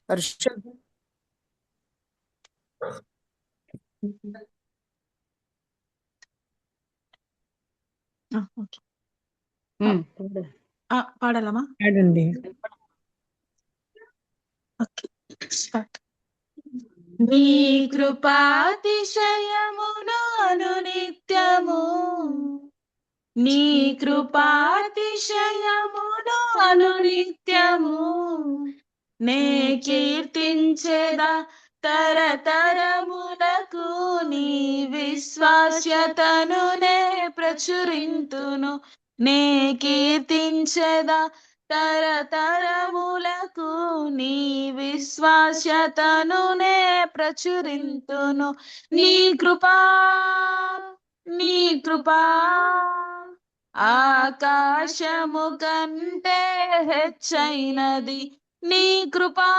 హర్షద్ పాడాలమ్మా. పాడండి. నీ కృపాతిశయమును అనునిత్యము, నీ కృపాతిశయమును అనునిత్యము నే కీర్తించెదా తరతరములకు, నీ విశ్వాస్యతను నే ప్రచురింతును. నే కీర్తించెదా తరతరములకు, నీ విశ్వాస్యతను నే ప్రచురింతును. నీ కృపా నీ కృపా ఆకాశము కంటే హెచ్చైనది. నీ కృపా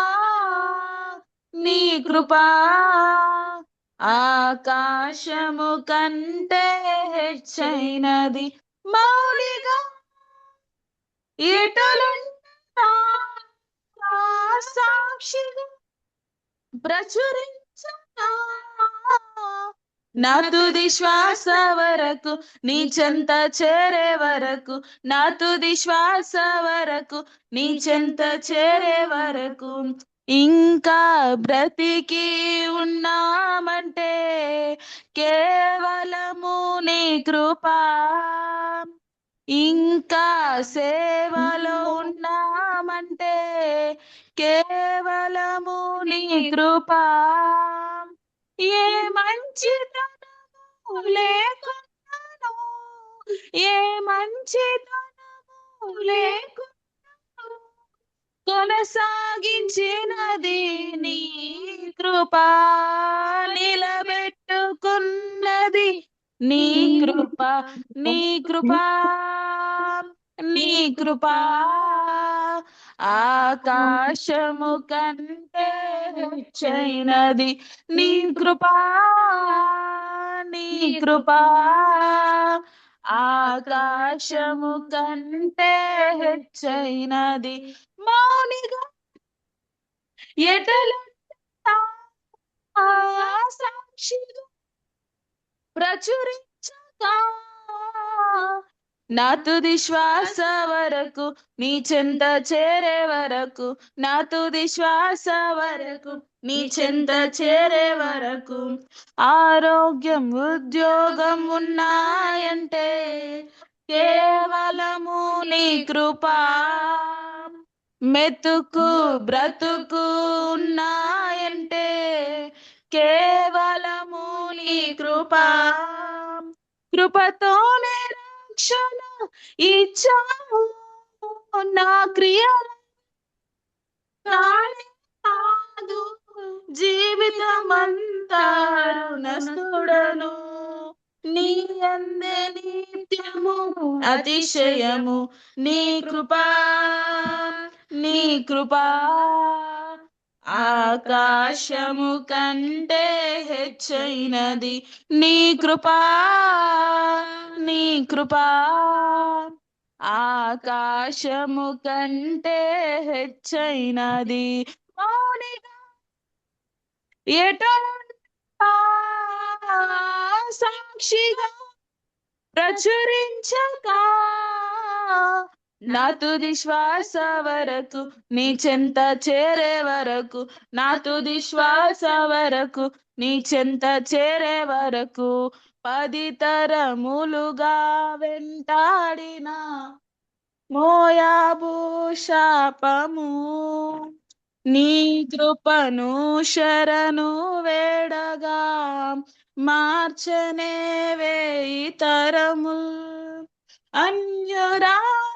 నీ కృపా ఆకాశము కంటే హెచ్చైనది. మౌలిగా ఎటులున్నా సాక్షిగా ప్రచురించనా, నా తుది శ్వాస వరకు, నీ చెంత చేరే వరకు, నా తుది శ్వాస వరకు, నీ చెంత చేరే వరకు, ఇంకా బ్రతికి ఉన్నామంటే కేవలము నీ కృపా. ఇంకా సేవలో ఉన్నామంటే కేవలము నీ కృపా. ఏ మంచితనము లేకున్నాను, ఏ మంచితనము లేకున్నాను, కొనసాగించినది నీ కృపా. నిలబెట్టుకున్నది నీ కృప, నీ కృపా, నీ కృపా. ఆకాశము కంటే హెచ్చైనది నీ కృపా, నీ కృపా. ఆకాశము కంటే హెచ్చైనది. మౌనిగా ఎటలున్నా సాక్షిగా ప్రచురించగా, నా తుది శ్వాస వరకు, నీ చెంత చేరే వరకు, నా తుది శ్వాస వరకు, నీ చెంత చేరే వరకు. ఆరోగ్యం ఉద్యోగం ఉన్నాయంటే కేవలము నీ కృపా. మెతుకు బ్రతుకు ఉన్నాయంటే కేవలము నీ కృపా. కృపతోనే రక్షణ ఇచ్చావు, నా క్రియల కాదు, జీవితమంతా రుణస్థుడను. నీ అందే నిత్యము అతిశయము, నీ కృపా, నీ కృపా. ఆకాశము కంటే హెచ్చైనది నీ కృపా, నీ కృపా. ఆకాశము కంటే హెచ్చైనది. మౌనిగా ఎటులున్నా సాక్షిగా ప్రచురించగా, నా తుది శ్వాస వరకు, నీ చెంత చేరే వరకు, నా తుది శ్వాస వరకు, నీ చెంత చేరే వరకు. 10 తరములుగా వెంటాడిన మోయాబు శాపము, నీ కృపను శరణు వేడగా మార్చనే 1000 తరము. అన్యురాలును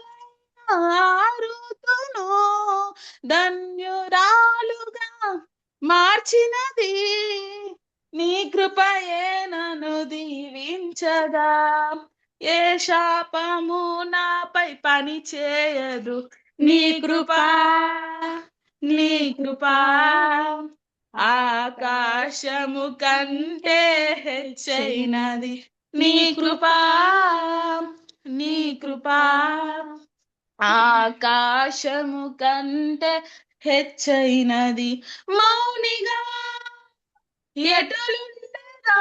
ధన్యురాలుగా మార్చినది నీ కృపయే నన్ను దీవించగా. ఏ శాపము నాపై పని చేయదు, నీ కృపా, నీ కృపా. ఆకాశము కంటే హెచ్చైనది నీ కృపా, నీ కృపా. ఆకాశము కంటే హెచ్చైనది. మౌనిగా ఎటులుండెదా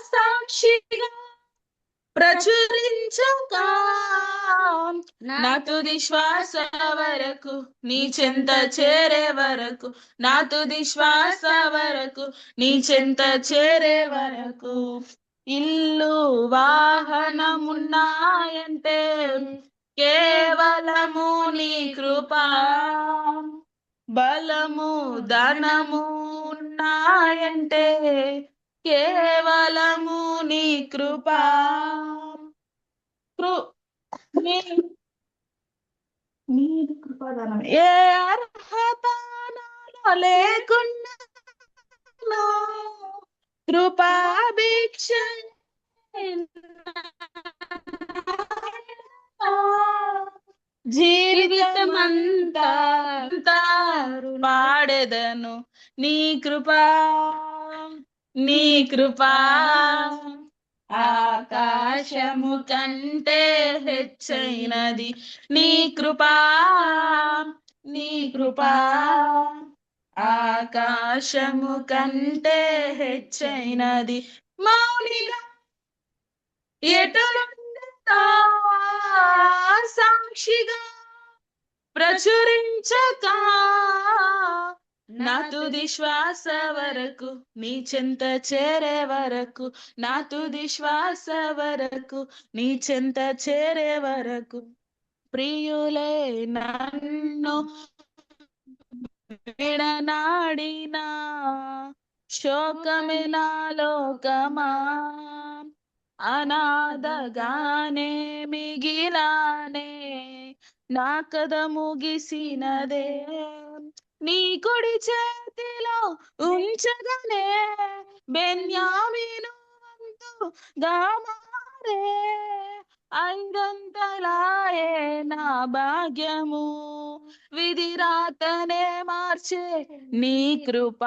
సాక్షిగా ప్రచురించక నా తుది శ్వాస వరకు నీ చెంత చేరే వరకు, నా తుది శ్వాస వరకు నీ చెంత చేరే వరకు. ఇల్లు వాహనమున్నాయంటే కేవలము నీ కృపా, బలము ధనము ఉన్నాయంటే కేవలము నీ కృపా. నీది కృపాదానం. ఏ అర్హత నాలో లేకున్నా కృపాభిక్ష జీవితమంతా పాడెదను నీ కృపా, నీ కృపా. ఆకాశము కంటే హెచ్చైనది నీ కృపా, నీ కృపా. ఆకాశము కంటే హెచ్చైనది. మౌనిగా ఎటులుండెదా సాక్షిగా ప్రచురించక నా తుది శ్వాస వరకు నీ చెంత చేరే వరకు, నా తుది శ్వాస వరకు నీ చెంత చేరే వరకు. ప్రియులే నన్ను విడనాడినా శోకమే నా లోకమా, అనాథగానే మిగిలానే నా కథ ముగిసినదే. నీ కుడి చేతిలో ఉంచగనే బెన్యామీను వంతుగా మారే ఐదంతలాయే నా భాగ్యము. విధి రాతనే మార్చే నీ కృప,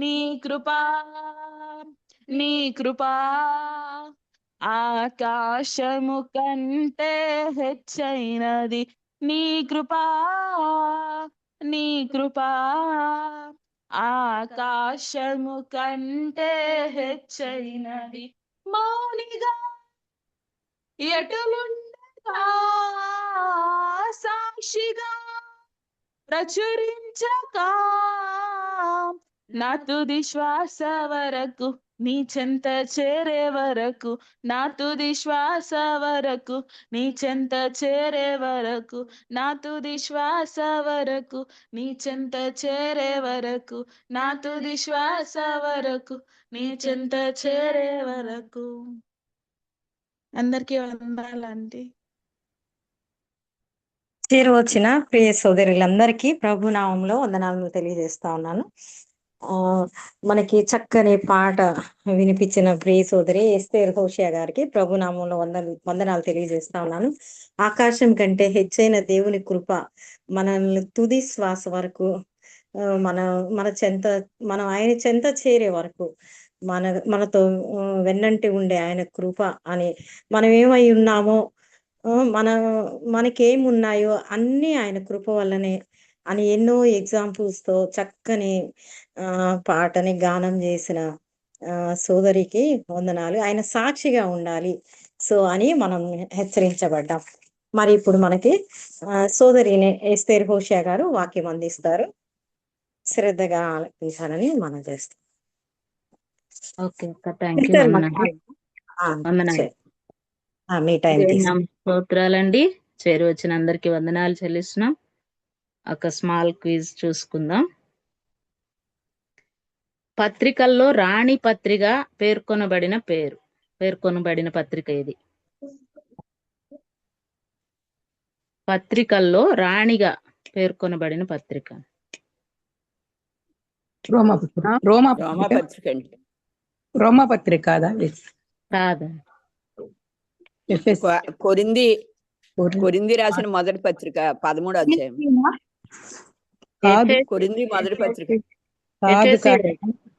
నీ కృపా, నీ కృపా. ఆకాశము కంటే హెచ్చైనది నీ కృపా, నీ కృపా. ఆకాశము కంటే హెచ్చైనది. మౌనిగా ఎటులుండెదా సాక్షిగా ప్రచురించక నా తుది శ్వాస వరకు నీ చెంత చేరే వరకు, నా తుది శ్వాస వరకు నీ చెంత చేరే వరకు, నా తుది శ్వాస వరకు నీ చెంత చేరే వరకు, నా తుది శ్వాస వరకు నీ చెంత చేరే వరకు. అందరికీ వందనాలండి. చేరువచ్చిన ప్రియ సోదరులందరికీ ప్రభు నామంలో వందనాలను తెలియజేస్తా ఉన్నాను. మనకి చక్కని పాట వినిపించిన ప్రియ సోదరి ఎస్తేర్ హోషియా గారికి ప్రభు నామంలో వందనాలు తెలియజేస్తా ఉన్నాను. ఆకాశం కంటే హెచ్చైన దేవుని కృప మనల్ని తుది శ్వాస వరకు మన చెంత మనం ఆయన చెంత చేరే వరకు మనతో వెన్నంటి ఉండే ఆయన కృప అని మనం ఏమై ఉన్నామో మనకేమున్నాయో అన్ని ఆయన కృప వల్లనే అని ఎన్నో ఎగ్జాంపుల్స్ తో చక్కని పాటని గానం చేసిన సోదరికి వందనాలు. ఆయన సాక్షిగా ఉండాలి సో అని మనం హెచ్చరించబడ్డాం. మరి ఇప్పుడు మనకి సోదరిని ఎస్తేర్ హోషియా గారు వాక్యం అందిస్తారు. శ్రద్ధగా ఆలపించాలని మనం చేస్తాం. ఓకే అక్క, థ్యాంక్ యూ. మీ టైం స్తోత్రాలండి. చేరి వచ్చిన అందరికి వందనాలు చెల్లిస్తున్నాం. ఒక స్మాల్ క్విజ్ చూసుకుందాం. పత్రికల్లో రాణి పత్రిక పేర్కొనబడిన పత్రిక ఇది. పత్రికల్లో రాణిగా పేర్కొనబడిన పత్రిక రోమపత్రిక కాదా? కొరింది రాసిన మొదటి పత్రిక 13వ అధ్యాయం. కొరింది మొదటి పత్రిక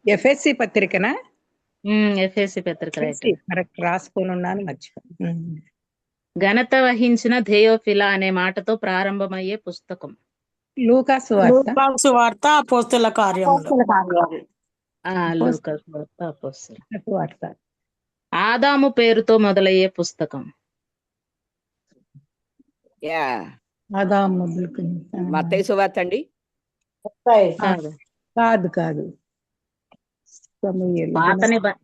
ఎఫ్ఎస్సి పత్రికనా? ఎఫ్ఎస్సి పత్రిక కరెక్ట్ రాసుకొని ఉన్నాను, ఘనత వహించిన థెయోఫిలా అనే మాటతో ప్రారంభమయ్యే పుస్తకం. లూకాసు వార్త లూకాసు వార్త అపోస్తుల కార్యములు అపోస్తల కార్యాలు. లూకాసు వార్త, అపోస్తలుల. లూకాసు వార్త. ఆదాము పేరుతో మొదలయ్యే పుస్తకం. యా ఆదాము మొదలుకొని. మత్తయి సువార్త అండి. కాదు, కాదు సమూయేలు.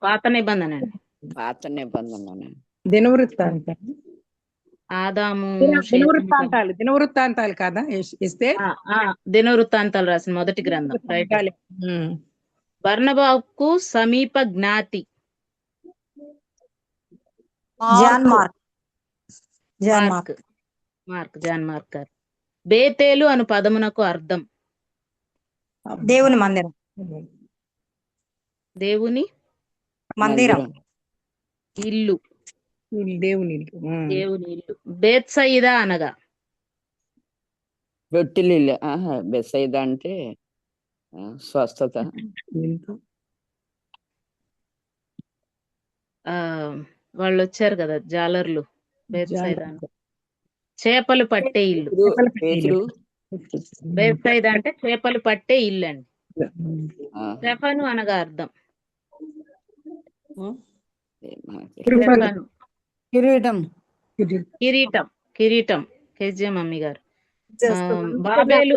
పాత నిబంధన అండి. పాత నిబంధన. దినవృత్తాంతం. ఆదాము దినవృత్తాంతాలు కాదా ఇస్తే? దినవృత్తాంతాలు రాసిన మొదటి గ్రంథం. రైట్. బర్నబాకు సమీప జ్ఞాతి. జాన్ మార్క్ జాన్ మార్క్ గారు. బేతేలు అను పదమునకు అర్థం. దేవుని మందిరం. దేవుని మందిరం. ఇల్లు. దేవుని ఇల్లు. దేవుని ఇల్లు. బేత్సయిదా అనగా రొట్టెలు. బెసైద అంటే స్వస్థత. వాళ్ళు వచ్చారు కదా జాలర్లు. బేత్సయిదా చేపలు పట్టే ఇల్లు. బేత్సయిదా అంటే చేపలు పట్టే ఇల్లు అండి. స్టెఫను అనగా అర్థం. కిరీటం. కేజీ మమ్మీ గారు. బాబేలు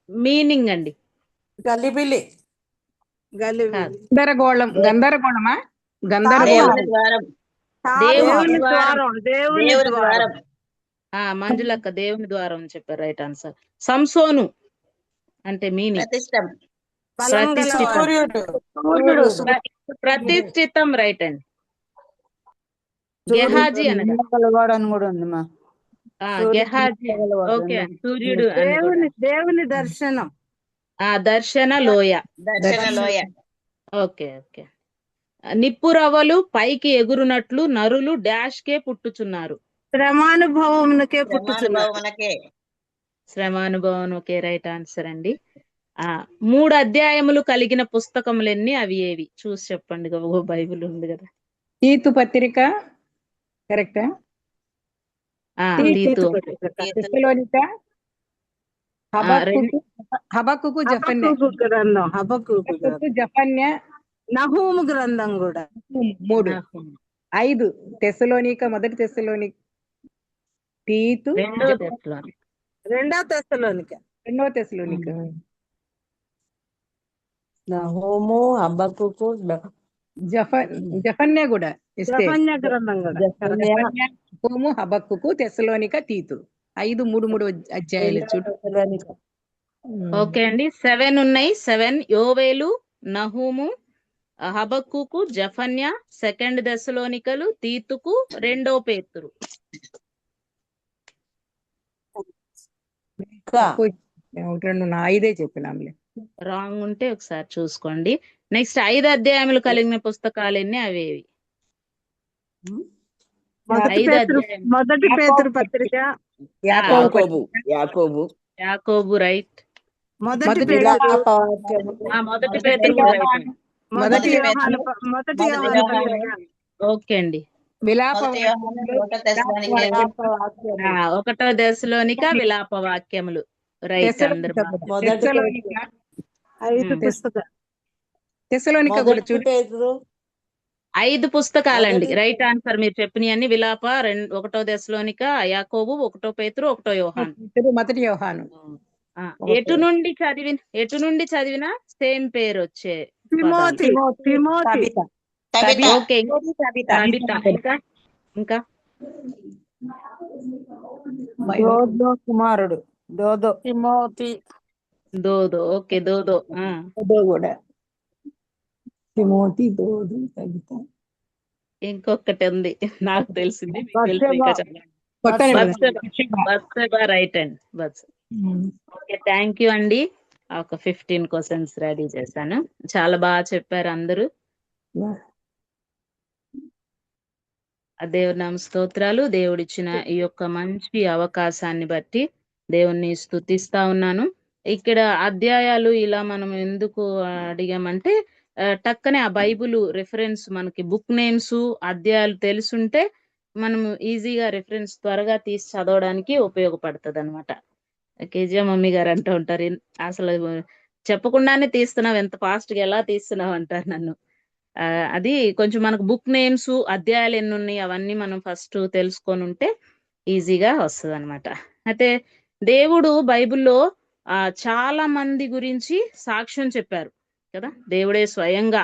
మీనింగ్ అండి. గలిబిలి. గందరగోళమా? మంజులక్క దేవుని ద్వారం అని చెప్పారు. Right answer. సంసోను అంటే మీనింగ్ ప్రతిష్ఠితం. రైట్ అండి. గెహాజీ అనగా గెహాజీ. ఓకే. సూర్యుడు. దేవుని దర్శనం. దర్శన లోయ. ఓకే. నిప్పురవ్వలు పైకి ఎగురునట్లు నరులు డాష్ కే పుట్టుచున్నారు. శ్రమానుభవమునకే. రైట్ ఆన్సర్ అండి. 3 అధ్యాయములు కలిగిన పుస్తకములెన్ని? అవి ఏవి? చూసి చెప్పండి. బైబిల్ ఉంది కదా. తీతు పత్రిక కరెక్టా? తెస్సలోనిక, హబక్కుకు, జఫన్య, నహూము గ్రంథం కూడా. 3. 5 తెస్సలోనిక, మొదటి తెస్సలోనిక, తీతు, 2వ తెస్సలోనిక, నహూము, హబక్కుకు, జఫన్య కూడా ఇస్తే. గ్రంథం కూడా. నహూము, హబక్కుకు, తెస్సలోనిక, తీతు. 5 3 అధ్యాయాలు చూడు. ఓకే అండి. 7 ఉన్నాయి. 7 యోవేలు, నహూము, హబక్కుకు, జఫన్య, 2 దెస్సలోనికలు, తీతుకు, 2 పేతురు. నా 5 చెప్పినాంలే. రాంగ్ ఉంటే ఒకసారి చూసుకోండి. నెక్స్ట్ 5 అధ్యాయములు కలిగిన పుస్తకాలు ఎన్ని? అవేవి? 5 అధ్యాయం. మొదటి పేతురు పత్రిక, యాకోబు. రైట్. మొదటి పేతురు, మొదటి పేతురు. ఓకే అండి. ఒకటో దశలోనిక విలాప వాక్యములు. రైట్. అందరు 5 పుస్తకాలండి. Right answer. మీరు చెప్పినవన్నీ విలాప, 1వ దశలోనిక, యాకోబు, 1 పేతురు, 1 యోహాను. మొదటి యోహాను. ఎటు నుండి చదివినా సేమ్ పేరు వచ్చే. ఓకే. ఇంకా కుమారుడు దోదో. దోదో. ఓకే. దోదో కూడా. Timothy, Dodo, Tabitha. ఇంకొకటి ఉంది నాకు తెలిసింది. రైట్ అండి. ఓకే. థ్యాంక్ యూ అండి. ఒక 15 క్వశ్చన్స్ రెడీ చేశాను. చాలా బాగా చెప్పారు అందరూ. దేవుని నామ స్తోత్రాలు. దేవుడిచ్చిన ఈ యొక్క మంచి అవకాశాన్ని బట్టి దేవుణ్ణి స్తుతిస్తా ఉన్నాను. ఇక్కడ అధ్యాయాలు ఇలా మనం ఎందుకు అడిగామంటే టక్కనే ఆ బైబుల్ రిఫరెన్స్ మనకి బుక్ నేమ్స్, అధ్యాయాలు తెలుసుంటే మనం ఈజీగా రిఫరెన్స్ త్వరగా తీసి చదవడానికి ఉపయోగపడుతుంది అనమాట. కేజీఆ మమ్మీ గారు అంటూ ఉంటారు, అసలు చెప్పకుండానే తీస్తున్నావు, ఎంత ఫాస్ట్ గా ఎలా తీస్తున్నావు అంటారు నన్ను. అది కొంచెం మనకు బుక్ నేమ్స్, అధ్యాయాలు ఎన్ని ఉన్నాయి అవన్నీ మనం ఫస్ట్ తెలుసుకొని ఉంటే ఈజీగా వస్తుంది అనమాట. అయితే దేవుడు బైబిల్లో చాలా మంది గురించి సాక్ష్యం చెప్పారు కదా. దేవుడే స్వయంగా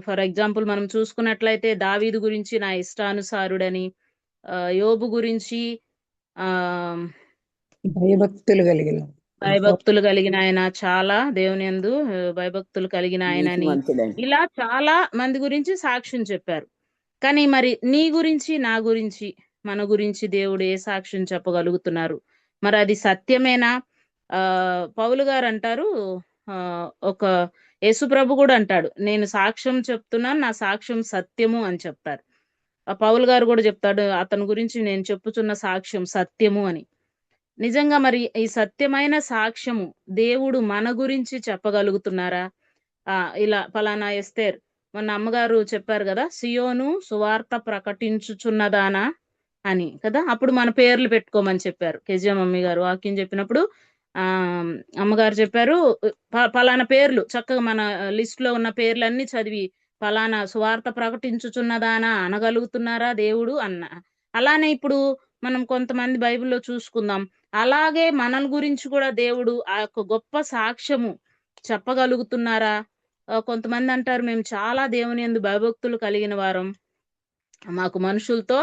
ఫర్ ఎగ్జాంపుల్ మనం చూసుకున్నట్లయితే దావీదు గురించి నా ఇష్టానుసారుడని, యోబు గురించి ఆ భయభక్తులు కలిగిన భయభక్తులు కలిగిన ఆయన, చాలా దేవుని యందు భయభక్తులు కలిగిన ఆయన అని, నీతిమంతుడని. ఇలా చాలా మంది గురించి సాక్ష్యం చెప్పారు. కానీ మరి నీ గురించి, నా గురించి, మన గురించి దేవుడు ఏ సాక్ష్యం చెప్పగలుగుతున్నారు? మరి అది సత్యమేనా? పౌలు గారు అంటారు, ఒక యేసుప్రభు కూడా అంటాడు, నేను సాక్ష్యం చెప్తున్నాను, నా సాక్ష్యం సత్యము అని చెప్తారు. పౌలు గారు కూడా చెప్తాడు, అతని గురించి నేను చెప్పుచున్న సాక్ష్యం సత్యము అని. నిజంగా మరి ఈ సత్యమైన సాక్ష్యము దేవుడు మన గురించి చెప్పగలుగుతున్నారా? ఇలా ఫలానా ఎస్తేర్, మొన్న అమ్మగారు చెప్పారు కదా, సియోను సువార్త ప్రకటించుచున్నదానా అని కదా. అప్పుడు మన పేర్లు పెట్టుకోమని చెప్పారు. కేజీఆ మమ్మీ గారు వాక్యం చెప్పినప్పుడు అమ్మగారు చెప్పారు, ఫలానా పేర్లు చక్కగా మన లిస్ట్ లో ఉన్న పేర్లన్నీ చదివి, ఫలానా సువార్త ప్రకటించుచున్నదానా అనగలుగుతున్నారా దేవుడు అన్న. అలానే ఇప్పుడు మనం కొంతమంది బైబిల్లో చూసుకుందాం, అలాగే మన గురించి కూడా దేవుడు ఆ యొక్క గొప్ప సాక్ష్యము చెప్పగలుగుతున్నారా? కొంతమంది అంటారు, మేము చాలా దేవుని యందు భయభక్తులు కలిగిన వారం, మాకు మనుషులతో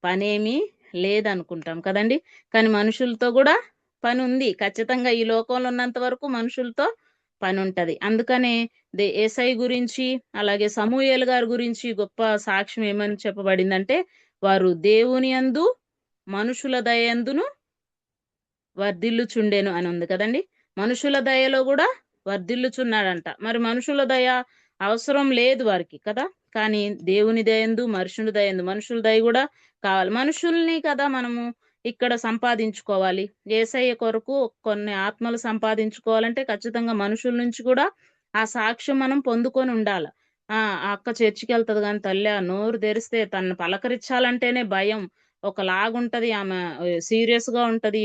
పనేమీ లేదనుకుంటాం కదండి. కానీ మనుషులతో కూడా పని ఉంది ఖచ్చితంగా. ఈ లోకంలో ఉన్నంత వరకు మనుషులతో పని ఉంటది. అందుకనే యేసై గురించి, అలాగే సమూయేలు గారి గురించి గొప్ప సాక్ష్యం ఏమని చెప్పబడిందంటే, వారు దేవుని యందు మనుషుల దయందును వర్ధిల్లుచుండెను అని ఉంది కదండి. మనుషుల దయలో కూడా వర్ధిల్లుచున్నాడంట. మరి మనుషుల దయ అవసరం లేదు వారికి కదా. కానీ దేవుని దయందు, మనుషుల దయందు, మనుషుల దయ కూడా కావాలి. మనుషుల్ని కదా మనము ఇక్కడ సంపాదించుకోవాలి. యేసయ్య కొరకు కొన్ని ఆత్మలు సంపాదించుకోవాలంటే ఖచ్చితంగా మనుషుల నుంచి కూడా ఆ సాక్ష్యం మనం పొందుకొని ఉండాలి. ఆ అక్క చర్చికి వెళ్తది కానీ తల్లి నోరు తెరిస్తే తనను పలకరించాలంటేనే భయం, ఒకలాగుంటది, ఆమె సీరియస్ గా ఉంటది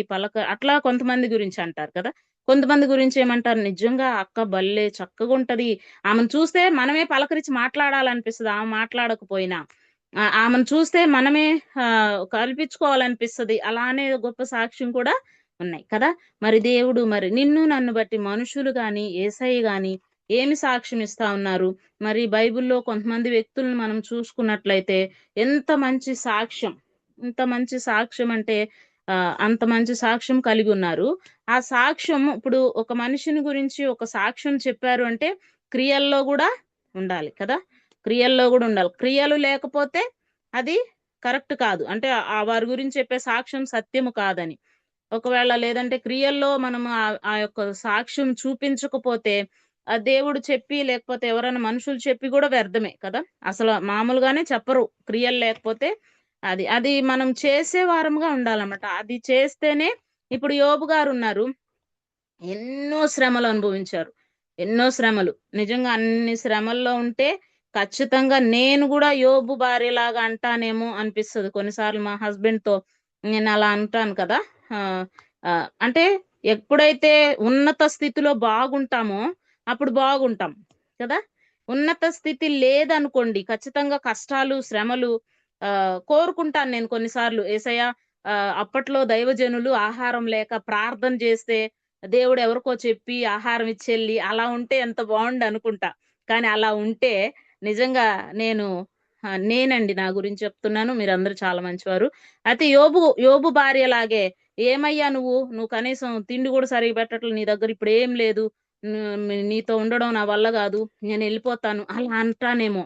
అట్లా కొంతమంది గురించి అంటారు కదా. కొంతమంది గురించి ఏమంటారు, నిజంగా అక్క బల్లే చక్కగా ఉంటది, ఆమెను చూస్తే మనమే పలకరించి మాట్లాడాలనిపిస్తుంది, ఆమె మాట్లాడకపోయినా ఆమెను చూస్తే మనమే కల్పించుకోవాలనిపిస్తుంది. అలానే గొప్ప సాక్ష్యం కూడా ఉన్నాయి కదా. మరి దేవుడు మరి నిన్ను నన్ను బట్టి మనుషులు గాని యేసయ్య గాని ఏమి సాక్ష్యం ఇస్తా ఉన్నారు? మరి బైబిల్లో కొంతమంది వ్యక్తులను మనం చూసుకున్నట్లయితే ఎంత మంచి సాక్ష్యం, ఇంత మంచి సాక్ష్యం అంటే అంత మంచి సాక్ష్యం కలిగి ఉన్నారు. ఆ సాక్ష్యం ఇప్పుడు ఒక మనిషిని గురించి ఒక సాక్ష్యం చెప్పారు అంటే క్రియల్లో కూడా ఉండాలి కదా. క్రియల్లో కూడా ఉండాలి. క్రియలు లేకపోతే అది కరెక్ట్ కాదు, అంటే వారి గురించి చెప్పే సాక్ష్యం సత్యము కాదని. ఒకవేళ లేదంటే క్రియల్లో మనం ఆ యొక్క సాక్ష్యం చూపించకపోతే ఆ దేవుడు చెప్పి లేకపోతే ఎవరైనా మనుషులు చెప్పి కూడా వ్యర్థమే కదా. అసలు మామూలుగానే చెప్పరు క్రియలు లేకపోతే. అది అది మనం చేసే వారంగా ఉండాలన్నమాట. అది చేస్తేనే. ఇప్పుడు యోబు గారు ఉన్నారు, ఎన్నో శ్రమలు అనుభవించారు, ఎన్నో శ్రమలు. నిజంగా అన్ని శ్రమల్లో ఉంటే ఖచ్చితంగా నేను కూడా యోబు భార్యలాగా అంటానేమో అనిపిస్తుంది కొన్నిసార్లు. మా హస్బెండ్ తో నేను అలా అంటాను కదా. అంటే ఎప్పుడైతే ఉన్నత స్థితిలో బాగుంటామో అప్పుడు బాగుంటాం కదా. ఉన్నత స్థితి లేదనుకోండి, ఖచ్చితంగా కష్టాలు, శ్రమలు కోరుకుంటాను నేను కొన్నిసార్లు. యేసయ్య, అప్పట్లో దైవజనులు ఆహారం లేక ప్రార్థన చేస్తే దేవుడు ఎవరికో చెప్పి ఆహారం ఇచ్చెళ్ళి అలా ఉంటే ఎంత బాగుండు అనుకుంటా. కానీ అలా ఉంటే నిజంగా నేనండి నా గురించి చెప్తున్నాను, మీరందరూ చాలా మంచివారు. అయితే యోబు భార్య లాగే, ఏమయ్యా నువ్వు కనీసం తిండి కూడా సరిగా పెట్టట్లు, నీ దగ్గర ఇప్పుడు ఏం లేదు, నీతో ఉండడం నా వల్ల కాదు, నేను వెళ్ళిపోతాను అలా అంటానేమో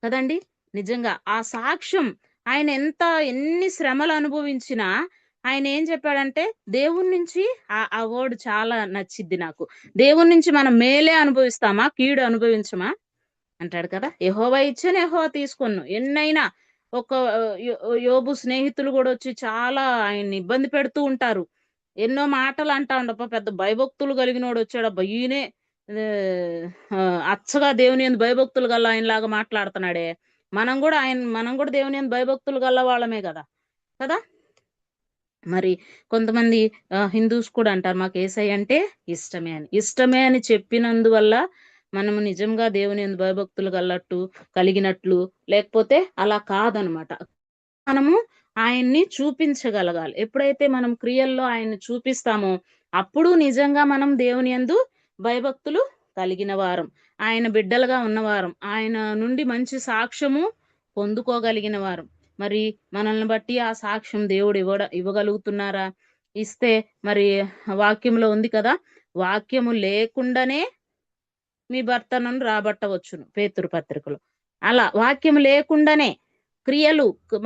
కదండి. నిజంగా ఆ సాక్ష్యం, ఆయన ఎన్ని శ్రమలు అనుభవించినా ఆయన ఏం చెప్పాడంటే, దేవుని నుంచి ఆ వర్డ్ చాలా నచ్చిద్ది నాకు. దేవుని నుంచి మనం మేలే అనుభవిస్తామా, కీడు అనుభవించమా అంటాడు కదా. యెహోవా ఇచ్చాను, యెహోవా తీసుకొను. ఎన్నైనా ఒక యోబు స్నేహితులు కూడా వచ్చి చాలా ఆయన్ని ఇబ్బంది పెడుతూ ఉంటారు, ఎన్నో మాటలు అంటా ఉండప్ప, పెద్ద భయభక్తులు కలిగినోడు వచ్చాడబ్బా, ఈయనే అచ్చగా దేవుని యందు భయభక్తులు గల ఆయనలాగా మాట్లాడుతున్నాడే, మనం కూడా దేవుని యందు భయభక్తులు గల వాళ్ళమే కదా. మరి కొంతమంది హిందూస్ కూడా అంటారు మాకు యేసయ్య అంటే ఇష్టమే అని చెప్పినందువల్ల మనము నిజంగా దేవుని యందు భయభక్తులు కలిగినట్లు లేకపోతే అలా కాదనమాట. మనము ఆయన్ని చూపించగలగాలి. ఎప్పుడైతే మనం క్రియల్లో ఆయన్ని చూపిస్తామో అప్పుడు నిజంగా మనం దేవుని యందు భయభక్తులు కలిగిన వారం, ఆయన బిడ్డలుగా ఉన్నవారం, ఆయన నుండి మంచి సాక్ష్యము పొందుకోగలిగిన వారం. మరి మనల్ని బట్టి ఆ సాక్ష్యం దేవుడు ఇవ్వగలుగుతున్నారా? ఇస్తే మరి వాక్యంలో ఉంది కదా, వాక్యము లేకుండానే మీ భర్తను రాబట్టవచ్చును, పేతురు పత్రికలో. అలా వాక్యం లేకుండానే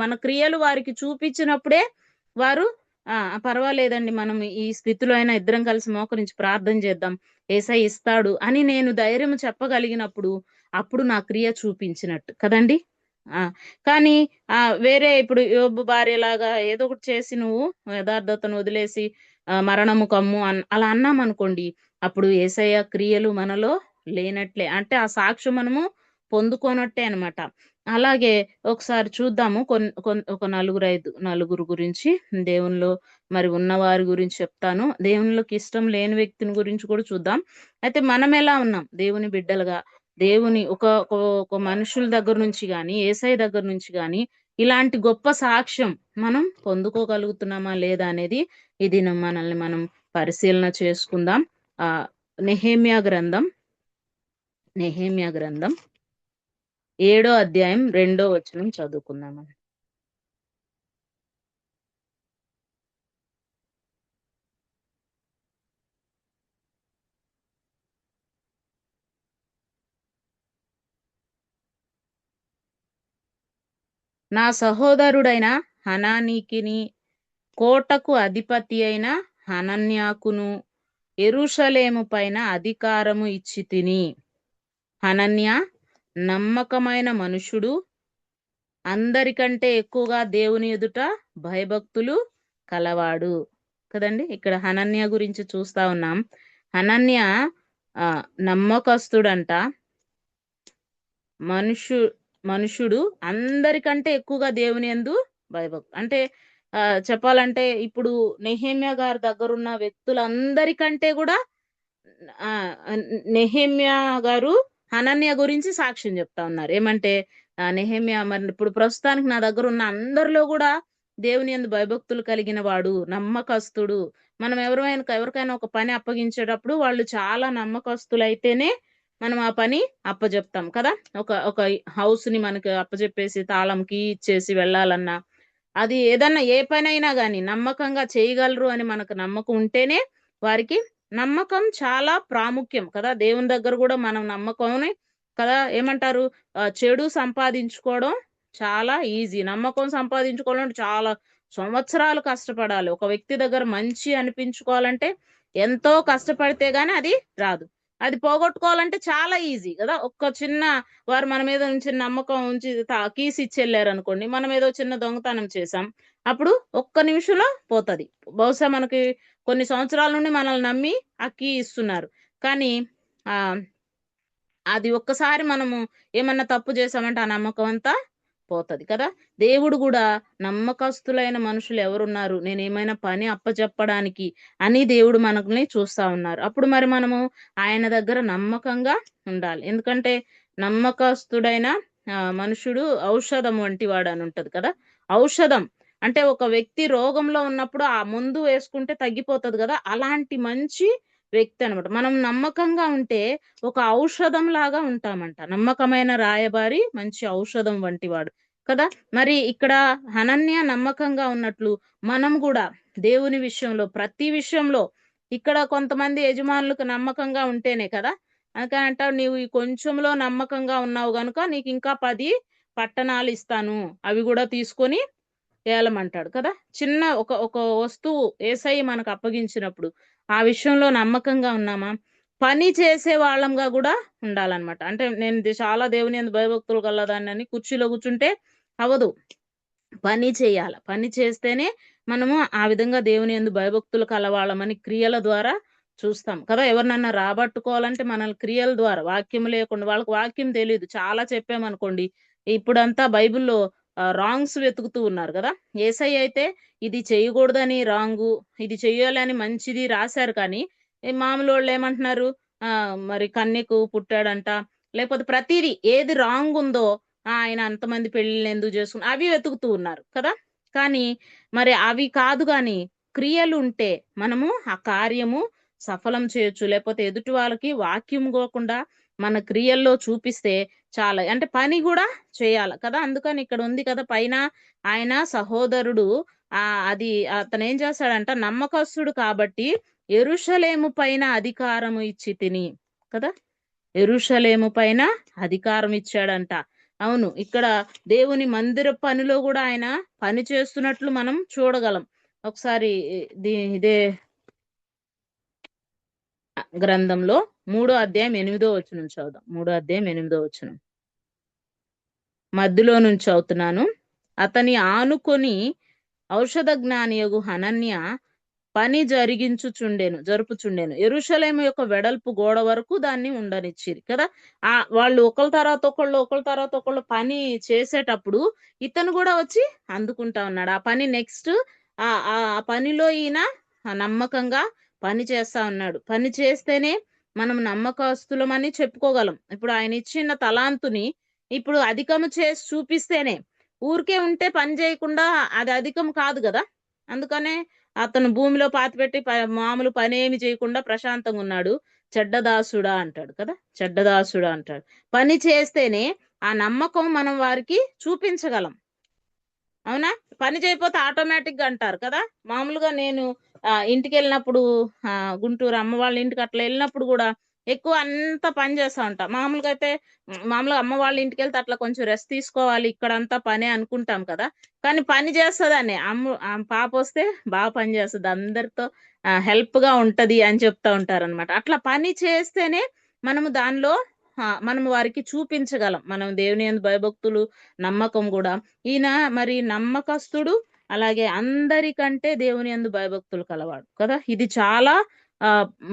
మన క్రియలు వారికి చూపించినప్పుడే వారు పర్వాలేదండి, మనం ఈ స్థితిలో అయినా ఇద్దరం కలిసి మోకరించి ప్రార్థన చేద్దాం, యేసయ్య ఇస్తాడు అని నేను ధైర్యం చెప్పగలిగినప్పుడు అప్పుడు నా క్రియ చూపించినట్టు కదండి. కానీ వేరే ఇప్పుడు యోబు భార్యలాగా ఏదో ఒకటి చేసి నువ్వు యథార్థతను వదిలేసి మరణము కమ్ము అలా అన్నాం అనుకోండి, అప్పుడు యేసయ్య క్రియలు మనలో లేనట్లే, అంటే ఆ సాక్ష్యం మనము పొందుకోనట్టే అనమాట. అలాగే ఒకసారి చూద్దాము ఒక నలుగురు గురించి, దేవునిలో మరి ఉన్నవారి గురించి చెప్తాను, దేవునిలోకి ఇష్టం లేని వ్యక్తిని గురించి కూడా చూద్దాం. అయితే మనం ఎలా ఉన్నాం దేవుని బిడ్డలుగా, దేవుని ఒక మనుషుల దగ్గర నుంచి గాని యేసయ్య దగ్గర నుంచి గాని ఇలాంటి గొప్ప సాక్ష్యం మనం పొందుకోగలుగుతున్నామా లేదా అనేది ఇది మనల్ని మనం పరిశీలన చేసుకుందాం. నెహెమ్యా గ్రంథం 7వ అధ్యాయం 2వ వచనం చదువుకుందాం. నా సహోదరుడైన హనానీకిని, కోటకు అధిపతి అయిన హనన్యాకును యెరూషలేము పైన అధికారము ఇచ్చి తిని. హనన్యా నమ్మకమైన మనుషుడు, అందరికంటే ఎక్కువగా దేవుని ఎదుట భయభక్తులు కలవాడు కదండి. ఇక్కడ హనన్యా గురించి చూస్తా ఉన్నాం. హనన్యా నమ్మకస్తుడంట, మనుషుడు, అందరికంటే ఎక్కువగా దేవుని యందు భయభక్తులు. అంటే చెప్పాలంటే ఇప్పుడు నెహెమ్యా గారి దగ్గరున్న వ్యక్తులందరికంటే కూడా నెహెమ్యా గారు హనన్యా గురించి సాక్ష్యం చెప్తా ఉన్నారు. ఏమంటే నెహెమ్యా మరి ఇప్పుడు ప్రస్తుతానికి నా దగ్గర ఉన్న అందరిలో కూడా దేవుని యందు భయభక్తులు కలిగిన వాడు, నమ్మకస్తుడు. మనం ఎవరికైనా ఒక పని అప్పగించేటప్పుడు వాళ్ళు చాలా నమ్మకస్తులైతేనే మనం ఆ పని అప్పచెప్తాం కదా. ఒక హౌస్ ని మనకి అప్పచెప్పేసి తాళంకి ఇచ్చేసి వెళ్ళాలన్నా, అది ఏదన్నా ఏ పని అయినా గాని నమ్మకంగా చేయగలరు అని మనకు నమ్మకం ఉంటేనే, వారికి నమ్మకం చాలా ప్రాముఖ్యం కదా. దేవుని దగ్గర కూడా మనం నమ్మకంని కదా ఏమంటారు, చెడు సంపాదించుకోవడం చాలా ఈజీ, నమ్మకం సంపాదించుకోవాలంటే చాలా సంవత్సరాలు కష్టపడాలి. ఒక వ్యక్తి దగ్గర మంచి అనిపించుకోవాలంటే ఎంతో కష్టపడితే గానీ అది రాదు. అది పోగొట్టుకోవాలంటే చాలా ఈజీ కదా. వారు మన మీద ఉంచిన నమ్మకం ఉంచి కీస్ ఇచ్చెళ్ళారు అనుకోండి, మనం ఏదో చిన్న దొంగతనం చేసాం, అప్పుడు ఒక్క నిమిషంలో పోతది. బహుశా మనకి కొన్ని సంవత్సరాల నుండి మనల్ని నమ్మి ఆ కీ ఇస్తున్నారు, కానీ అది ఒక్కసారి మనము ఏమన్నా తప్పు చేసామంటే ఆ నమ్మకం అంతా పోతది కదా. దేవుడు కూడా నమ్మకస్తులైన మనుషులు ఎవరున్నారు, నేను ఏమైనా పని అప్పచెప్పడానికి అని దేవుడు మనల్ని చూస్తా ఉన్నారు. అప్పుడు మరి మనము ఆయన దగ్గర నమ్మకంగా ఉండాలి. ఎందుకంటే నమ్మకస్తుడైన మనుషుడు ఔషధం వంటి వాడు అని ఉంటది కదా. ఔషధం అంటే ఒక వ్యక్తి రోగంలో ఉన్నప్పుడు ఆ ముందు వేసుకుంటే తగ్గిపోతది కదా, అలాంటి మంచి వ్యక్తి అనమాట. మనం నమ్మకంగా ఉంటే ఒక ఔషధం లాగా ఉంటామంట. నమ్మకమైన రాయబారి మంచి ఔషధం వంటి వాడు కదా. మరి ఇక్కడ హనన్య నమ్మకంగా ఉన్నట్లు మనం కూడా దేవుని విషయంలో ప్రతి విషయంలో, ఇక్కడ కొంతమంది యజమానులకు నమ్మకంగా ఉంటేనే కదా, అందుకని అంటావు నీవు ఈ కొంచెంలో నమ్మకంగా ఉన్నావు గనుక నీకు ఇంకా 10 పట్టణాలు ఇస్తాను, అవి కూడా తీసుకొని ఏలమంటాడు కదా. చిన్న ఒక వస్తువు యేసయ్య మనకు అప్పగించినప్పుడు ఆ విషయంలో నమ్మకంగా ఉన్నామా, పని చేసే వాళ్ళంగా కూడా ఉండాలన్నమాట. అంటే నేను చాలా దేవుని యందు భయభక్తులు కలదాన్ని అని కుర్చీలో కూర్చుంటే అవదు, పని చేయాలి. పని చేస్తేనే మనము ఆ విధంగా దేవుని యందు భయభక్తులు కలవాళ్ళమని క్రియల ద్వారా చూస్తాం కదా. ఎవరినన్నా రాబట్టుకోవాలంటే మనల్ని క్రియల ద్వారా, వాక్యం లేకుండా, వాళ్ళకి వాక్యం తెలియదు, చాలా చెప్పామనుకోండి ఇప్పుడంతా బైబిల్లో రాంగ్స్ వెతుకుతూ ఉన్నారు కదా. యేసయ్య అయితే ఇది చేయకూడదని రాంగు, ఇది చెయ్యాలని మంచిది రాశారు. కానీ మామూలు వాళ్ళు ఏమంటున్నారు, మరి కన్యకు పుట్టాడంట, లేకపోతే ప్రతిదీ ఏది రాంగ్ ఉందో ఆయన అంతమంది పెళ్లిళ్ళు ఎందుకు చేసుకుని అవి వెతుకుతూ ఉన్నారు కదా. కానీ మరి అవి కాదు, కానీ క్రియలు ఉంటే మనము ఆ కార్యము సఫలం చేయొచ్చు. లేకపోతే ఎదుటి వాళ్ళకి వాక్యం పోకుండా మన క్రియల్లో చూపిస్తే చాలా, అంటే పని కూడా చేయాలి కదా. అందుకని ఇక్కడ ఉంది కదా పైన, ఆయన సహోదరుడు అది అతను ఏం చేస్తాడంట, నమ్మకస్తుడు కాబట్టి యెరూషలేము పైన అధికారము ఇచ్చి తిని కదా, యెరూషలేము పైన అధికారం ఇచ్చాడంట. అవును, ఇక్కడ దేవుని మందిర పనిలో కూడా ఆయన పని చేస్తున్నట్లు మనం చూడగలం. ఒకసారి ఇదే గ్రంథంలో 3వ అధ్యాయం 8వ వచనం చదువుదాం. 3వ అధ్యాయం 8వ వచనం మధ్యలో నుంచి చదువుతున్నాను. అతని ఆనుకొని ఔషధ జ్ఞానియగు హనన్య పని జరుపుచుండెను. యెరూషలేము యొక్క వెడల్పు గోడ వరకు దాన్ని ఉండనిచ్చిరి కదా. వాళ్ళు ఒకళ్ళ తర్వాత ఒకళ్ళు పని చేసేటప్పుడు ఇతను కూడా వచ్చి అందుకుంటా ఉన్నాడు ఆ పని. నెక్స్ట్ ఆ పనిలో ఈయన నమ్మకంగా పని చేస్తా ఉన్నాడు. పని చేస్తేనే మనం నమ్మకస్తులమని చెప్పుకోగలం. ఇప్పుడు ఆయన ఇచ్చిన తలాంతుని ఇప్పుడు అధికము చేసి చూపిస్తేనే, ఊరికే ఉంటే పని చేయకుండా అది అధికం కాదు కదా. అందుకనే అతను భూమిలో పాతిపెట్టి మామూలు పని ఏమి చేయకుండా ప్రశాంతంగా ఉన్నాడు. చెడ్డదాసుడా అంటాడు కదా, చెడ్డదాసుడా అంటాడు. పని చేస్తేనే ఆ నమ్మకం మనం వారికి చూపించగలం. అవునా, పని చేయకపోతే ఆటోమేటిక్ గా అంటారు కదా. మామూలుగా నేను ఇంటికి వెళ్ళినప్పుడు, గుంటూరు అమ్మ వాళ్ళ ఇంటికి అట్లా వెళ్ళినప్పుడు కూడా ఎక్కువ అంతా పని చేస్తా ఉంటా. మామూలుగా అయితే మామూలుగా అమ్మ వాళ్ళ ఇంటికి వెళ్తే అట్లా కొంచెం రెస్ట్ తీసుకోవాలి, ఇక్కడ అంతా పనే అనుకుంటాం కదా. కానీ పని చేస్తుందని పాప వస్తే బాగా పని చేస్తుంది, అందరితో హెల్ప్ గా ఉంటది అని చెప్తా ఉంటారు అనమాట. అట్లా పని చేస్తేనే మనము దానిలో మనము వారికి చూపించగలం మనం దేవుని యందు భయభక్తులు, నమ్మకం కూడా. ఈయన మరి నమ్మకస్తుడు, అలాగే అందరికంటే దేవుని యందు భయభక్తులు కలవాడు కదా. ఇది చాలా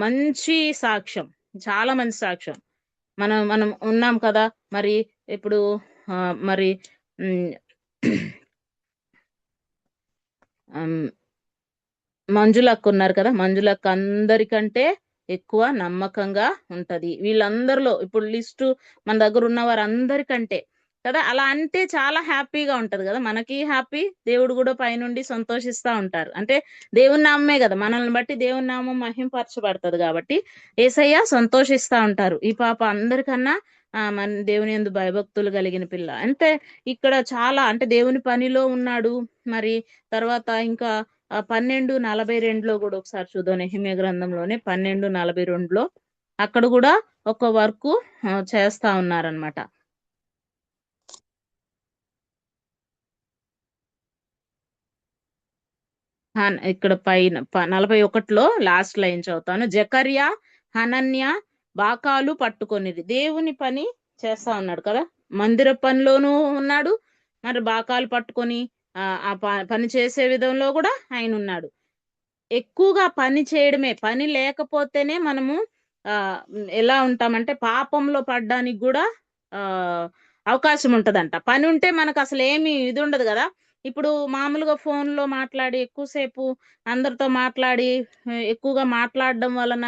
మంచి సాక్ష్యం, చాలా మంచి సాక్ష్యం. మనం ఉన్నాం కదా. మరి ఇప్పుడు మరి మంజులక్క ఉన్నారు కదా, మంజులక్క అందరికంటే ఎక్కువ నమ్మకంగా ఉంటది వీళ్ళందరిలో. ఇప్పుడు లిస్టు మన దగ్గర ఉన్న వారందరికంటే కదా. అలా అంటే చాలా హ్యాపీగా ఉంటది కదా, మనకి హ్యాపీ, దేవుడు కూడా పైనుండి సంతోషిస్తా ఉంటారు. అంటే దేవుని నామమే కదా, మనల్ని బట్టి దేవుని నామం మహింపరచబడుతుంది కాబట్టి యేసయ్య సంతోషిస్తా ఉంటారు. ఈ పాప అందరికన్నా మన దేవుని యందు భయభక్తులు కలిగిన పిల్ల. అంటే ఇక్కడ చాలా, అంటే దేవుని పనిలో ఉన్నాడు. మరి తర్వాత ఇంకా 12:42 కూడా ఒకసారి చూద్దాం. నెహెమ్యా గ్రంథంలోనే 12:42 అక్కడ కూడా ఒక వర్క్ చేస్తా ఉన్నారనమాట. ఇక్కడ పైన 41లో లాస్ట్ లైన్ చదువుతాను. జకర్యా, హనన్య బాకాలు పట్టుకొనిది. దేవుని పని చేస్తా ఉన్నాడు కదా, మందిర పనిలోనూ ఉన్నాడు, మరి బాకాలు పట్టుకొని ఆ పని చేసే విధంలో కూడా ఆయన ఉన్నాడు. ఎక్కువగా పని చేయడమే, పని లేకపోతేనే మనము ఎలా ఉంటామంటే పాపంలో పడ్డానికి కూడా అవకాశం ఉంటదంట. పని ఉంటే మనకు అసలు ఏమి ఇది ఉండదు కదా. ఇప్పుడు మామూలుగా ఫోన్లో మాట్లాడి ఎక్కువసేపు అందరితో మాట్లాడి ఎక్కువగా మాట్లాడడం వలన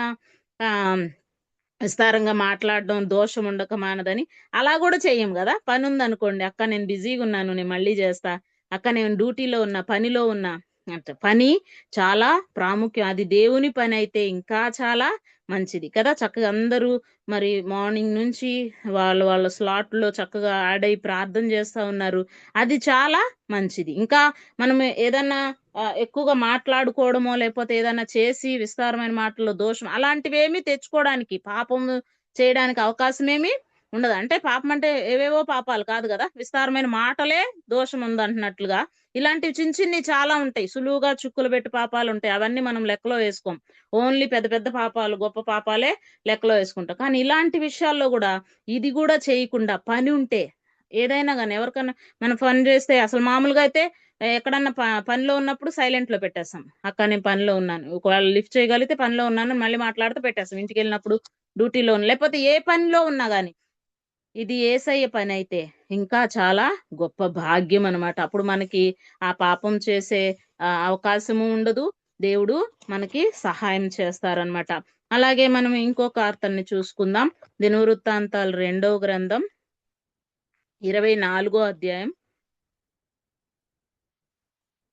విస్తారంగా మాట్లాడడం దోషం ఉండక మానదని అలా కూడా చెయ్యం కదా. పని ఉందనుకోండి, అక్క నేను బిజీగా ఉన్నాను, నేను మళ్ళీ చేస్తా, అక్క నేను డ్యూటీలో ఉన్నా, పనిలో ఉన్నా అంటే. పని చాలా ప్రాముఖ్యం, అది దేవుని పని అయితే ఇంకా చాలా మంచిది కదా. చక్కగా అందరూ మరి మార్నింగ్ నుంచి వాళ్ళ స్లాట్ లో చక్కగా యాడ్ అయ్యి ప్రార్థన చేస్తా ఉన్నారు, అది చాలా మంచిది. ఇంకా మనం ఏదన్నా ఎక్కువగా మాట్లాడుకోవడమో లేకపోతే ఏదైనా చేసి విస్తారమైన మాటల్లో దోషం అలాంటివి ఏమి తెచ్చుకోవడానికి, పాపం చేయడానికి అవకాశం ఏమి ఉండదు. అంటే పాపం అంటే ఏవేవో పాపాలు కాదు కదా, విస్తారమైన మాటలే దోషం ఉందంటున్నట్లుగా ఇలాంటివి చిన్ని చాలా ఉంటాయి. సులువుగా చుక్కులు పెట్టి పాపాలు ఉంటాయి, అవన్నీ మనం లెక్కలో వేసుకోం. ఓన్లీ పెద్ద పెద్ద పాపాలు, గొప్ప పాపాలే లెక్కలో వేసుకుంటాం. కానీ ఇలాంటి విషయాల్లో కూడా ఇది కూడా చేయకుండా పని ఉంటే, ఏదైనా కానీ ఎవరికైనా మనం పని చేస్తే, అసలు మామూలుగా అయితే ఎక్కడన్నా పనిలో ఉన్నప్పుడు సైలెంట్ లో పెట్టేస్తాం, అక్క నేను పనిలో ఉన్నాను, ఒకవేళ లిఫ్ట్ చేయగలిగితే పనిలో ఉన్నాను మళ్ళీ మాట్లాడితే పెట్టేస్తాం. ఇంటికి వెళ్ళినప్పుడు, డ్యూటీలో లేకపోతే ఏ పనిలో ఉన్నా గానీ ఇది యేసయ్య పని అయితే ఇంకా చాలా గొప్ప భాగ్యం అన్నమాట. అప్పుడు మనకి ఆ పాపం చేసే అవకాశము ఉండదు. దేవుడు మనకి సహాయం చేస్తారనమాట. అలాగే మనం ఇంకొక అర్థాన్ని చూసుకుందాం. దినవృత్తాంతాలు 2వ గ్రంథం 24వ అధ్యాయం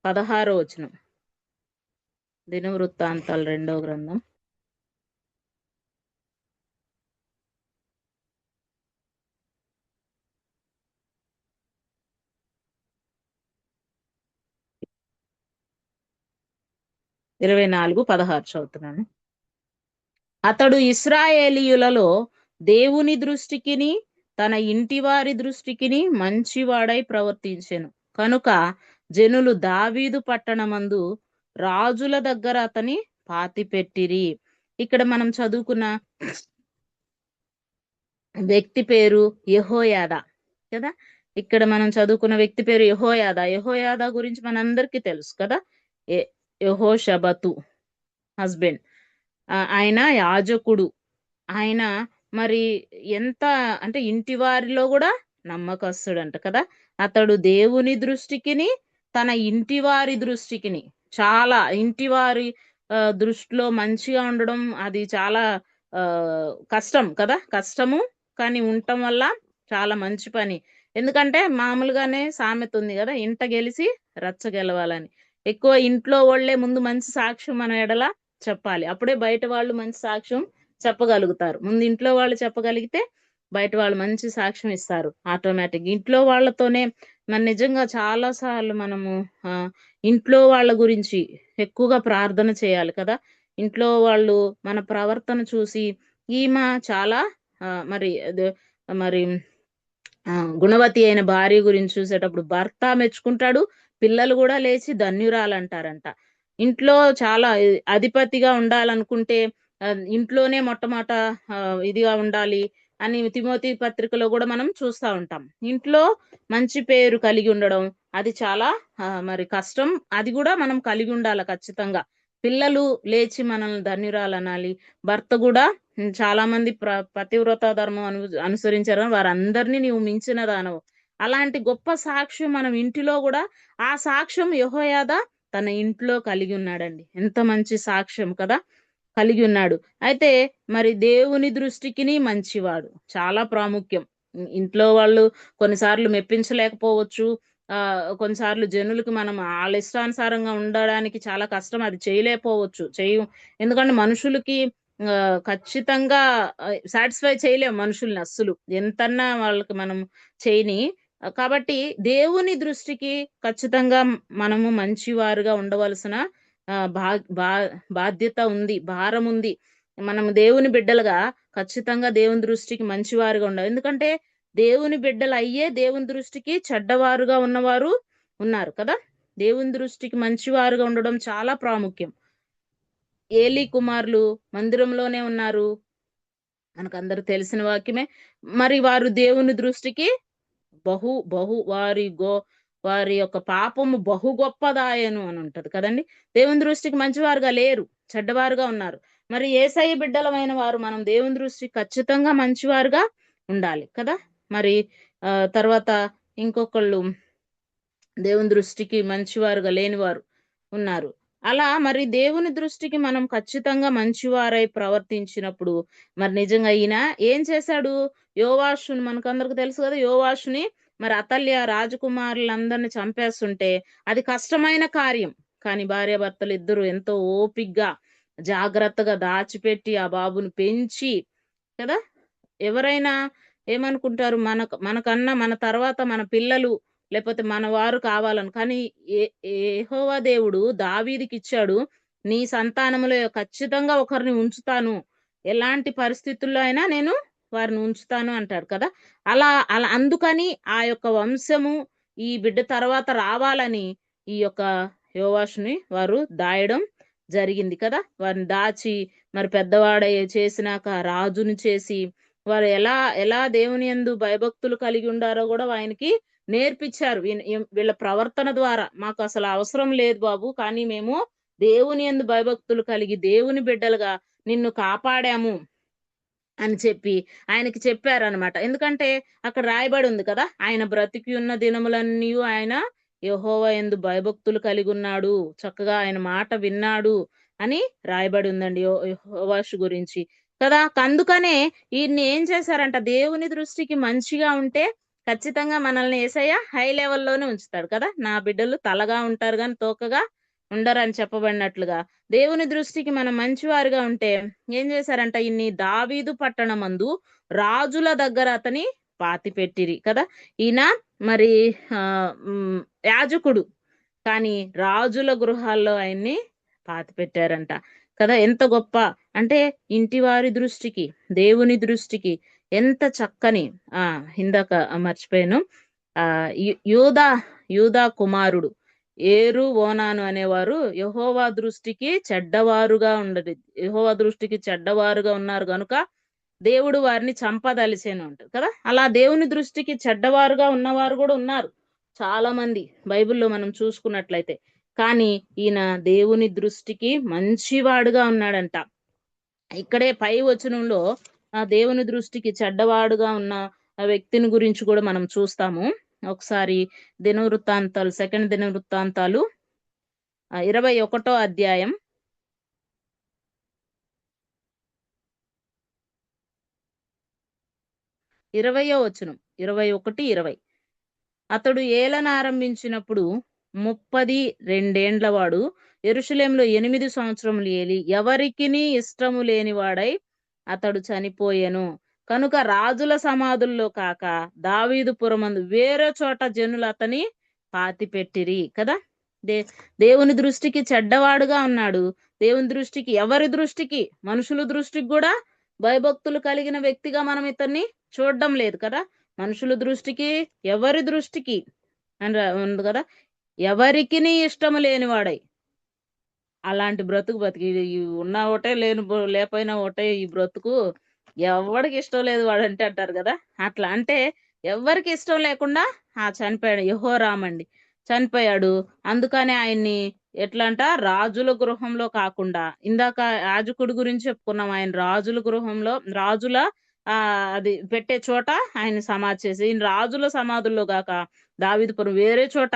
16వ వచనం. దినవృత్తాంతాలు 2వ గ్రంథం 24:16 చదువుతున్నాను. అతడు ఇశ్రాయేలీయులలో దేవుని దృష్టికిని తన ఇంటి వారి దృష్టికిని మంచివాడై ప్రవర్తించెను కనుక జనులు దావీదు పట్టణమందు రాజుల దగ్గర అతని పాతిపెట్టిరి. ఇక్కడ మనం చదువుకున్న వ్యక్తి పేరు యెహోయాదా కదా. ఇక్కడ మనం చదువుకున్న వ్యక్తి పేరు యెహోయాదా. యెహోయాదా గురించి మనందరికీ తెలుసు కదా. యెహోషబతు హస్బెండ్. ఆయన యాజకుడు. ఆయన మరి ఎంత అంటే ఇంటి వారిలో కూడా నమ్మకస్తుడంట కదా. అతడు దేవుని దృష్టికిని తన ఇంటి వారి దృష్టికిని చాలా ఇంటి వారి దృష్టిలో మంచిగా ఉండడం అది చాలా కష్టం కదా. కష్టము కానీ ఉండటం వల్ల చాలా మంచి పని. ఎందుకంటే మామూలుగానే సామెత ఉంది కదా, ఇంట గెలిచి రచ్చ గెలవాలని. ఎక్కువ ఇంట్లో వాళ్ళే ముందు మంచి సాక్ష్యం మన ఎడల చెప్పాలి. అప్పుడే బయట వాళ్ళు మంచి సాక్ష్యం చెప్పగలుగుతారు. ముందు ఇంట్లో వాళ్ళు చెప్పగలిగితే బయట వాళ్ళు మంచి సాక్ష్యం ఇస్తారు ఆటోమేటిక్. ఇంట్లో వాళ్ళతోనే మన నిజంగా చాలా సార్లు మనము ఇంట్లో వాళ్ళ గురించి ఎక్కువగా ప్రార్థన చేయాలి కదా. ఇంట్లో వాళ్ళు మన ప్రవర్తన చూసి ఈమె చాలా మరి గుణవతి అయిన భార్య గురించి చూసేటప్పుడు భర్త మెచ్చుకుంటాడు, పిల్లలు కూడా లేచి ధన్యురాలంటారంట. ఇంట్లో చాలా అధిపతిగా ఉండాలనుకుంటే ఇంట్లోనే మొట్టమొదట ఇదిగా ఉండాలి అని తిమోతి పత్రికలో కూడా మనం చూస్తూ ఉంటాం. ఇంట్లో మంచి పేరు కలిగి ఉండడం అది చాలా మరి కష్టం. అది కూడా మనం కలిగి ఉండాలి ఖచ్చితంగా. పిల్లలు లేచి మనల్ని ధన్యురాలనాలి. భర్త కూడా చాలా మంది పతివ్రత ధర్మం అనుసరించారు, వారందరినీ నీవు మించిన దానవు. అలాంటి గొప్ప సాక్ష్యం మనం ఇంటిలో కూడా ఆ సాక్ష్యం యెహోయాదా తన ఇంట్లో కలిగి ఉన్నాడండి. ఎంత మంచి సాక్ష్యం కదా కలిగి ఉన్నాడు. అయితే మరి దేవుని దృష్టికిని మంచివాడు చాలా ప్రాముఖ్యం. ఇంట్లో వాళ్ళు కొన్నిసార్లు మెప్పించలేకపోవచ్చు. కొన్నిసార్లు జనులకి మనం వాళ్ళ ఇష్టానుసారంగా ఉండడానికి చాలా కష్టం, అది చేయలేకపోవచ్చు. ఎందుకంటే మనుషులకి ఖచ్చితంగా సాటిస్ఫై చేయలేము మనుషుల్ని అస్సలు, ఎంతన్నా వాళ్ళకి మనం చేయని. కాబట్టి దేవుని దృష్టికి ఖచ్చితంగా మనము మంచివారుగా ఉండవలసిన బాధ్యత ఉంది, భారం ఉంది. మనం దేవుని బిడ్డలుగా ఖచ్చితంగా దేవుని దృష్టికి మంచివారుగా ఉండాలి. ఎందుకంటే దేవుని బిడ్డలు అయ్యే దేవుని దృష్టికి చెడ్డవారుగా ఉన్నవారు ఉన్నారు కదా. దేవుని దృష్టికి మంచివారుగా ఉండడం చాలా ప్రాముఖ్యం. ఏలీ కుమారులు మందిరంలోనే ఉన్నారు, మనకందరూ తెలిసిన వాక్యమే. మరి వారు దేవుని దృష్టికి వారి యొక్క పాపము బహు గొప్పదాయను అని ఉంటది కదండి. దేవుని దృష్టికి మంచివారుగా లేరు, చెడ్డవారుగా ఉన్నారు. మరి యేసయ్య బిడ్డలమైన వారు మనం దేవుని దృష్టికి ఖచ్చితంగా మంచివారుగా ఉండాలి కదా. మరి తర్వాత ఇంకొకళ్ళు దేవుని దృష్టికి మంచివారుగా లేనివారు ఉన్నారు. అలా మరి దేవుని దృష్టికి మనం ఖచ్చితంగా మంచివారై ప్రవర్తించినప్పుడు మరి నిజంగా ఈయన ఏం చేశాడు? యోవాషుని, మనకందరికి తెలుసు కదా, యోవాషుని మరి అతల్య రాజకుమారులందరిని చంపేస్తుంటే అది కష్టమైన కార్యం. కానీ భార్యాభర్తలు ఇద్దరు ఎంతో ఓపిగ్గా జాగ్రత్తగా దాచిపెట్టి ఆ బాబుని పెంచి కదా. ఎవరైనా ఏమనుకుంటారు, మనకన్నా మన తర్వాత మన పిల్లలు లేకపోతే మన వారు కావాలని. కానీ యెహోవా దేవుడు దావీదుకి ఇచ్చాడు, నీ సంతానములో ఖచ్చితంగా ఒకరిని ఉంచుతాను, ఎలాంటి పరిస్థితుల్లో అయినా నేను వారిని ఉంచుతాను అంటాడు కదా. అలా అందుకని ఆ యొక్క వంశము ఈ బిడ్డ తర్వాత రావాలని ఈ యొక్క యోవాషుని వారు దాయడం జరిగింది కదా. వారిని దాచి మరి పెద్దవాడయ్య చేసినాక రాజుని చేసి వారు ఎలా దేవుని యందు భయభక్తులు కలిగి ఉండారో కూడా ఆయనకి నేర్పించారు. వీళ్ళ ప్రవర్తన ద్వారా మాకు అసలు అవసరం లేదు బాబు, కానీ మేము దేవుని యందు భయభక్తులు కలిగి దేవుని బిడ్డలుగా నిన్ను కాపాడాము, అని చెప్పి ఆయనకి చెప్పారనమాట. ఎందుకంటే అక్కడ రాయబడి ఉంది కదా, ఆయన బ్రతికి ఉన్న దినములన్నీ ఆయన యెహోవా యందు భయభక్తులు కలిగి ఉన్నాడు, చక్కగా ఆయన మాట విన్నాడు అని రాయబడి ఉందండి యెహోవాషు గురించి కదా. అందుకనే ఈయన్ని ఏం చేశారంట, దేవుని దృష్టికి మంచిగా ఉంటే ఖచ్చితంగా మనల్ని యేసయ్య హై లెవెల్లోనే ఉంచుతాడు కదా. నా బిడ్డలు తలగా ఉంటారు కానీ తోకగా ఉండరని చెప్పబడినట్లుగా దేవుని దృష్టికి మనం మంచివారుగా ఉంటే ఏం చేశారంట, ఇన్ని దావీదు పట్టణమందు రాజుల దగ్గర అతని పాతి పెట్టిరి కదా. ఈయన మరి యాజకుడు, కానీ రాజుల గృహాల్లో ఆయన్ని పాతి పెట్టారంట కదా. ఎంత గొప్ప అంటే ఇంటి వారి దృష్టికి, దేవుని దృష్టికి ఎంత చక్కని ఇందాక మర్చిపోయాను, యూదా కుమారుడు ఏరు ఓనాను అనేవారు యెహోవా దృష్టికి చెడ్డవారుగా యెహోవా దృష్టికి చెడ్డవారుగా ఉన్నారు గనుక దేవుడు వారిని చంపదలిసేను అంటారు కదా. అలా దేవుని దృష్టికి చెడ్డవారుగా ఉన్నవారు కూడా ఉన్నారు చాలా మంది బైబిల్లో మనం చూసుకున్నట్లయితే. కానీ ఈయన దేవుని దృష్టికి మంచివాడుగా ఉన్నాడంట. ఇక్కడే పై వచనంలో ఆ దేవుని దృష్టికి చెడ్డవాడుగా ఉన్న ఆ వ్యక్తిని గురించి కూడా మనం చూస్తాము. ఒకసారి దినవృత్తాంతాలు, సెకండ్ దినవృత్తాంతాలు 21వ అధ్యాయం 20వ వచనం, 21, 20. అతడు ఏలన ఆరంభించినప్పుడు 32 వాడు యెరూషలేములో 8 సంవత్సరములు ఏలి ఎవరికిని ఇష్టము లేనివాడై అతడు చనిపోయెను. కనుక రాజుల సమాధుల్లో కాక దావీదు పురమందు వేరే చోట జనులు అతని పాతి పెట్టిరి కదా. దేవుని దృష్టికి చెడ్డవాడుగా ఉన్నాడు. దేవుని దృష్టికి, ఎవరి దృష్టికి, మనుషుల దృష్టికి కూడా భయభక్తులు కలిగిన వ్యక్తిగా మనం ఇతన్ని చూడడం లేదు కదా. మనుషుల దృష్టికి, ఎవరి దృష్టికి అని ఉంది కదా, ఎవరికి ఇష్టము లేనివాడై. అలాంటి బ్రతుకు బతికి ఉన్నా ఒకటే లేకపోయినా ఒకటే ఈ బ్రతుకు, ఎవరికి ఇష్టం లేదు వాడంటే అంటారు కదా. అట్లా అంటే ఎవరికి ఇష్టం లేకుండా చనిపోయాడు. యెహోరాము అండి చనిపోయాడు. అందుకనే ఆయన్ని ఎట్లా అంట, రాజుల గృహంలో కాకుండా, ఇందాక యాజకుడి గురించి చెప్పుకున్నాం, ఆయన రాజుల గృహంలో, రాజుల అది పెట్టే చోట ఆయన సమాధి చేసి, ఈయన రాజుల సమాధుల్లో కాక దావీదుపురం వేరే చోట,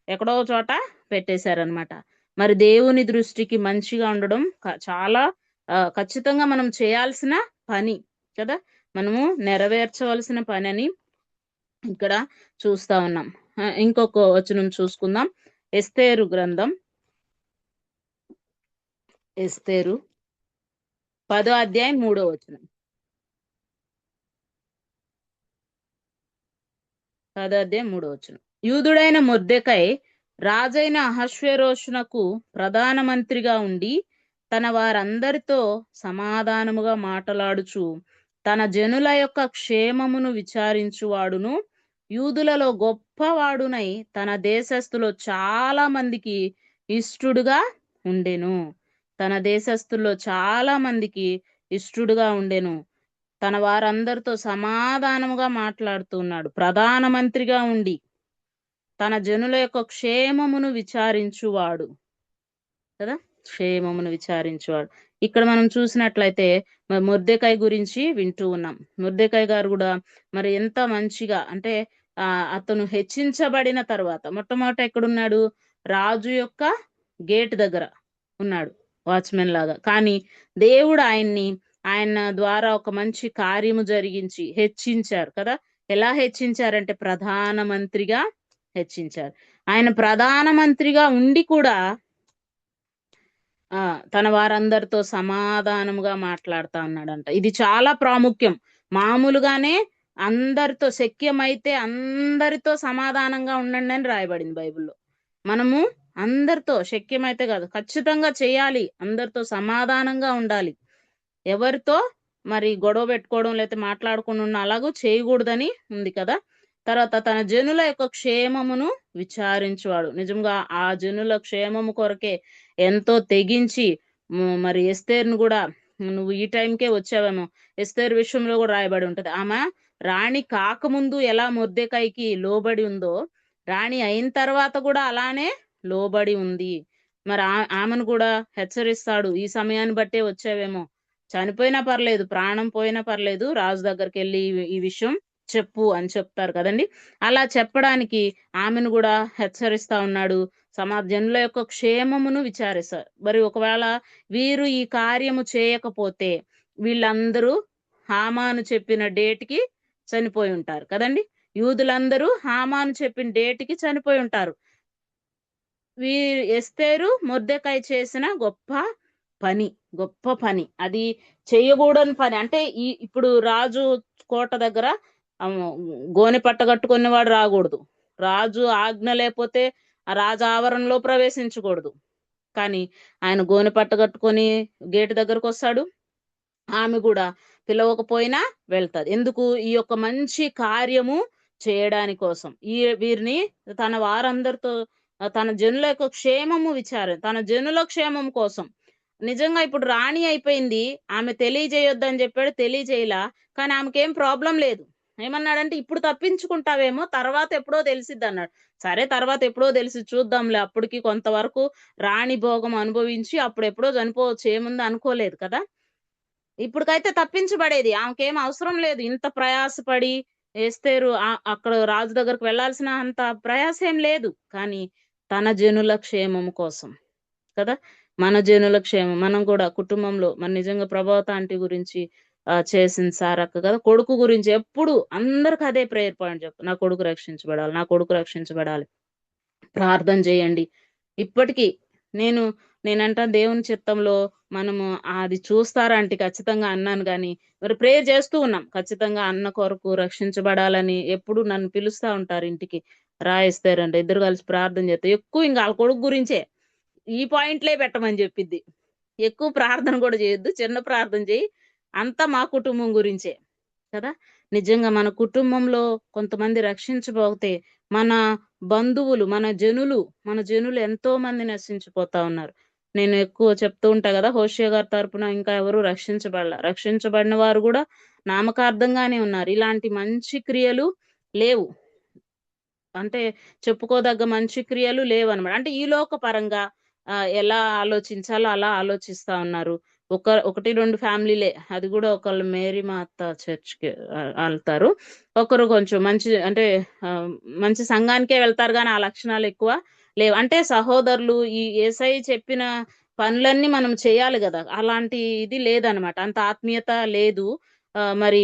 ఎక్కడో చోట పెట్టేశారనమాట. మరి దేవుని దృష్టికి మంచిగా ఉండడం చాలా ఖచ్చితంగా మనం చేయాల్సిన పని కదా, మనము నెరవేర్చవలసిన పని అని ఇక్కడ చూస్తా ఉన్నాం. ఇంకొక వచనం చూసుకుందాం. ఎస్తేరు గ్రంథం, ఎస్తేరు 10వ అధ్యాయం 3వ వచనం. 10వ అధ్యాయం 3వ వచనం. యూదుడైన మొర్దెకై రాజైన అహష్వేరోషునకు ప్రధానమంత్రిగా ఉండి తన వారందరితో సమాధానముగా మాట్లాడుచు తన జనుల యొక్క క్షేమమును విచారించువాడును యూదులలో గొప్పవాడునై తన దేశస్థులో చాలా మందికి ఇష్టుడుగా ఉండెను. తన దేశస్థుల్లో చాలా మందికి ఇష్టుడుగా ఉండెను. తన వారందరితో సమాధానముగా మాట్లాడుతున్నాడు. ప్రధానమంత్రిగా ఉండి తన జనుల యొక్క క్షేమమును విచారించువాడు కదా, క్షేమమును విచారించువాడు. ఇక్కడ మనం చూసినట్లయితే మొర్దెకై గురించి వింటూ ఉన్నాం. మొర్దెకై గారు కూడా మరి ఎంత మంచిగా అంటే అతను హెచ్చించబడిన తర్వాత మొట్టమొదట ఎక్కడున్నాడు, రాజు యొక్క గేట్ దగ్గర ఉన్నాడు, వాచ్మెన్ లాగా. కానీ దేవుడు ఆయన ద్వారా ఒక మంచి కార్యము జరిగించి హెచ్చించారు కదా. ఎలా హెచ్చించారంటే ప్రధానమంత్రిగా హెచ్చించారు. ఆయన ప్రధానమంత్రిగా ఉండి కూడా తన వారందరితో సమాధానముగా మాట్లాడుతా ఉన్నాడంట. ఇది చాలా ప్రాముఖ్యం. మామూలుగానే అందరితో శక్యమైతే అందరితో సమాధానంగా ఉండండి అని రాయబడింది బైబిల్లో. మనము అందరితో శక్యమైతే కాదు, ఖచ్చితంగా చేయాలి, అందరితో సమాధానంగా ఉండాలి. ఎవరితో మరి గొడవ పెట్టుకోవడం లేకపోతే మాట్లాడుకుండా ఉన్న అలాగూ చేయకూడదని ఉంది కదా. తర్వాత తన జనుల యొక్క క్షేమమును విచారించువాడు. నిజంగా ఆ జనుల క్షేమము కొరకే ఎంతో తెగించి మరి ఎస్తేరును కూడా, నువ్వు ఈ టైంకే వచ్చావేమో, ఎస్తేరు విషయంలో కూడా రాయబడి ఉంటది. ఆమె రాణి కాకముందు ఎలా మొర్దెకైకి లోబడి ఉందో, రాణి అయిన తర్వాత కూడా అలానే లోబడి ఉంది. మరి ఆమెను కూడా హెచ్చరిస్తాడు, ఈ సమయాన్ని బట్టే వచ్చావేమో, చనిపోయినా పర్లేదు, ప్రాణం పోయినా పర్లేదు, రాజు దగ్గరికి వెళ్ళి ఈ విషయం చెప్పు అని చెప్తారు కదండి. అలా చెప్పడానికి ఆమెను కూడా హెచ్చరిస్తా ఉన్నాడు. జనుల యొక్క క్షేమమును విచారిస్తారు. మరి ఒకవేళ వీరు ఈ కార్యము చేయకపోతే వీళ్ళందరూ హామాను చెప్పిన డేట్కి చనిపోయి ఉంటారు కదండి. యూదులందరూ హామాను చెప్పిన డేట్కి చనిపోయి ఉంటారు. ఎస్తేరు మొర్దెకాయ్ చేసిన గొప్ప పని, అది చేయకూడని పని. అంటే ఇప్పుడు రాజు కోట దగ్గర గోనె పట్ట కట్టుకునేవాడు రాకూడదు, రాజు ఆజ్ఞ లేకపోతే ఆ రాజు ఆవరణలో ప్రవేశించకూడదు. కానీ ఆయన గోనె పట్ట కట్టుకొని గేటు దగ్గరకు వస్తాడు. ఆమె కూడా పిలవకపోయినా వెళ్తాది. ఎందుకు? ఈ యొక్క మంచి కార్యము చేయడాని కోసం. వీరిని తన వారందరితో తన జనుల యొక్క క్షేమము తన జనుల క్షేమం కోసం. నిజంగా ఇప్పుడు రాణి అయిపోయింది, ఆమె తెలియజేయొద్దని చెప్పాడు, తెలియజేయలా. కానీ ఆమెకేం ప్రాబ్లం లేదు. ఏమన్నాడంటే ఇప్పుడు తప్పించుకుంటావేమో, తర్వాత ఎప్పుడో తెలిసిద్ది అన్నాడు. సరే, తర్వాత ఎప్పుడో తెలిసి చూద్దాంలే, అప్పటికి కొంతవరకు రాణి భోగం అనుభవించి అప్పుడు ఎప్పుడో చనిపోవచ్చు, ఏముంది అనుకోలేదు కదా. ఇప్పటికైతే తప్పించబడేది, ఆమెకేం అవసరం లేదు ఇంత ప్రయాసపడి. ఎస్తేరు అక్కడ రాజు దగ్గరకు వెళ్లాల్సిన అంత ప్రయాసం ఏం లేదు. కానీ తన జనుల క్షేమం కోసం కదా, మన జనుల క్షేమం. మనం కూడా కుటుంబంలో మన నిజంగా ప్రభావత ఆంటీ గురించి చేసింది సారక్క కదా, కొడుకు గురించి ఎప్పుడు అందరికి అదే ప్రేయర్ పాయింట్ చెప్తా, నా కొడుకు రక్షించబడాలి, నా కొడుకు రక్షించబడాలి, ప్రార్థన చేయండి. ఇప్పటికీ నేనంట దేవుని చిత్తంలో మనము అది చూస్తారంటే ఖచ్చితంగా అన్నాను. కానీ మరి ప్రేయర్ చేస్తూ ఉన్నాం ఖచ్చితంగా అన్న కొరకు రక్షించబడాలని. ఎప్పుడు నన్ను పిలుస్తా ఉంటారు ఇంటికి, రాయిస్తారంటే ఇద్దరు కలిసి ప్రార్థన చేస్తే ఎక్కువ ఇంకా వాళ్ళ కొడుకు గురించే ఈ పాయింట్లే పెట్టమని చెప్పిద్ది. ఎక్కువ ప్రార్థన కూడా చేయొద్దు, చిన్న ప్రార్థన చేయి, అంతా మా కుటుంబం గురించే కదా. నిజంగా మన కుటుంబంలో కొంతమంది రక్షించబోతే మన బంధువులు, మన జనులు ఎంతో మంది నశించిపోతా ఉన్నారు. నేను ఎక్కువ చెప్తూ ఉంటా కదా, హోషియా గారి తరపున ఇంకా ఎవరు రక్షించబడిన వారు కూడా నామకార్థంగానే ఉన్నారు. ఇలాంటి మంచి క్రియలు లేవు, అంటే చెప్పుకోదగ్గ మంచి క్రియలు లేవు అనమాట. అంటే ఈ లోక పరంగా ఎలా ఆలోచించాలో అలా ఆలోచిస్తా ఉన్నారు. ఒకటి రెండు ఫ్యామిలీలే, అది కూడా ఒకళ్ళు మేరీ మాత చర్చ్కి వెళ్తారు, ఒకరు కొంచెం మంచి అంటే మంచి సంఘానికే వెళ్తారు, కానీ ఆ లక్షణాలు ఎక్కువ లేవు. అంటే సహోదరులు ఈ యేసయ్య చెప్పిన పనులన్నీ మనం చేయాలి కదా, అలాంటి ఇది లేదనమాట, అంత ఆత్మీయత లేదు. మరి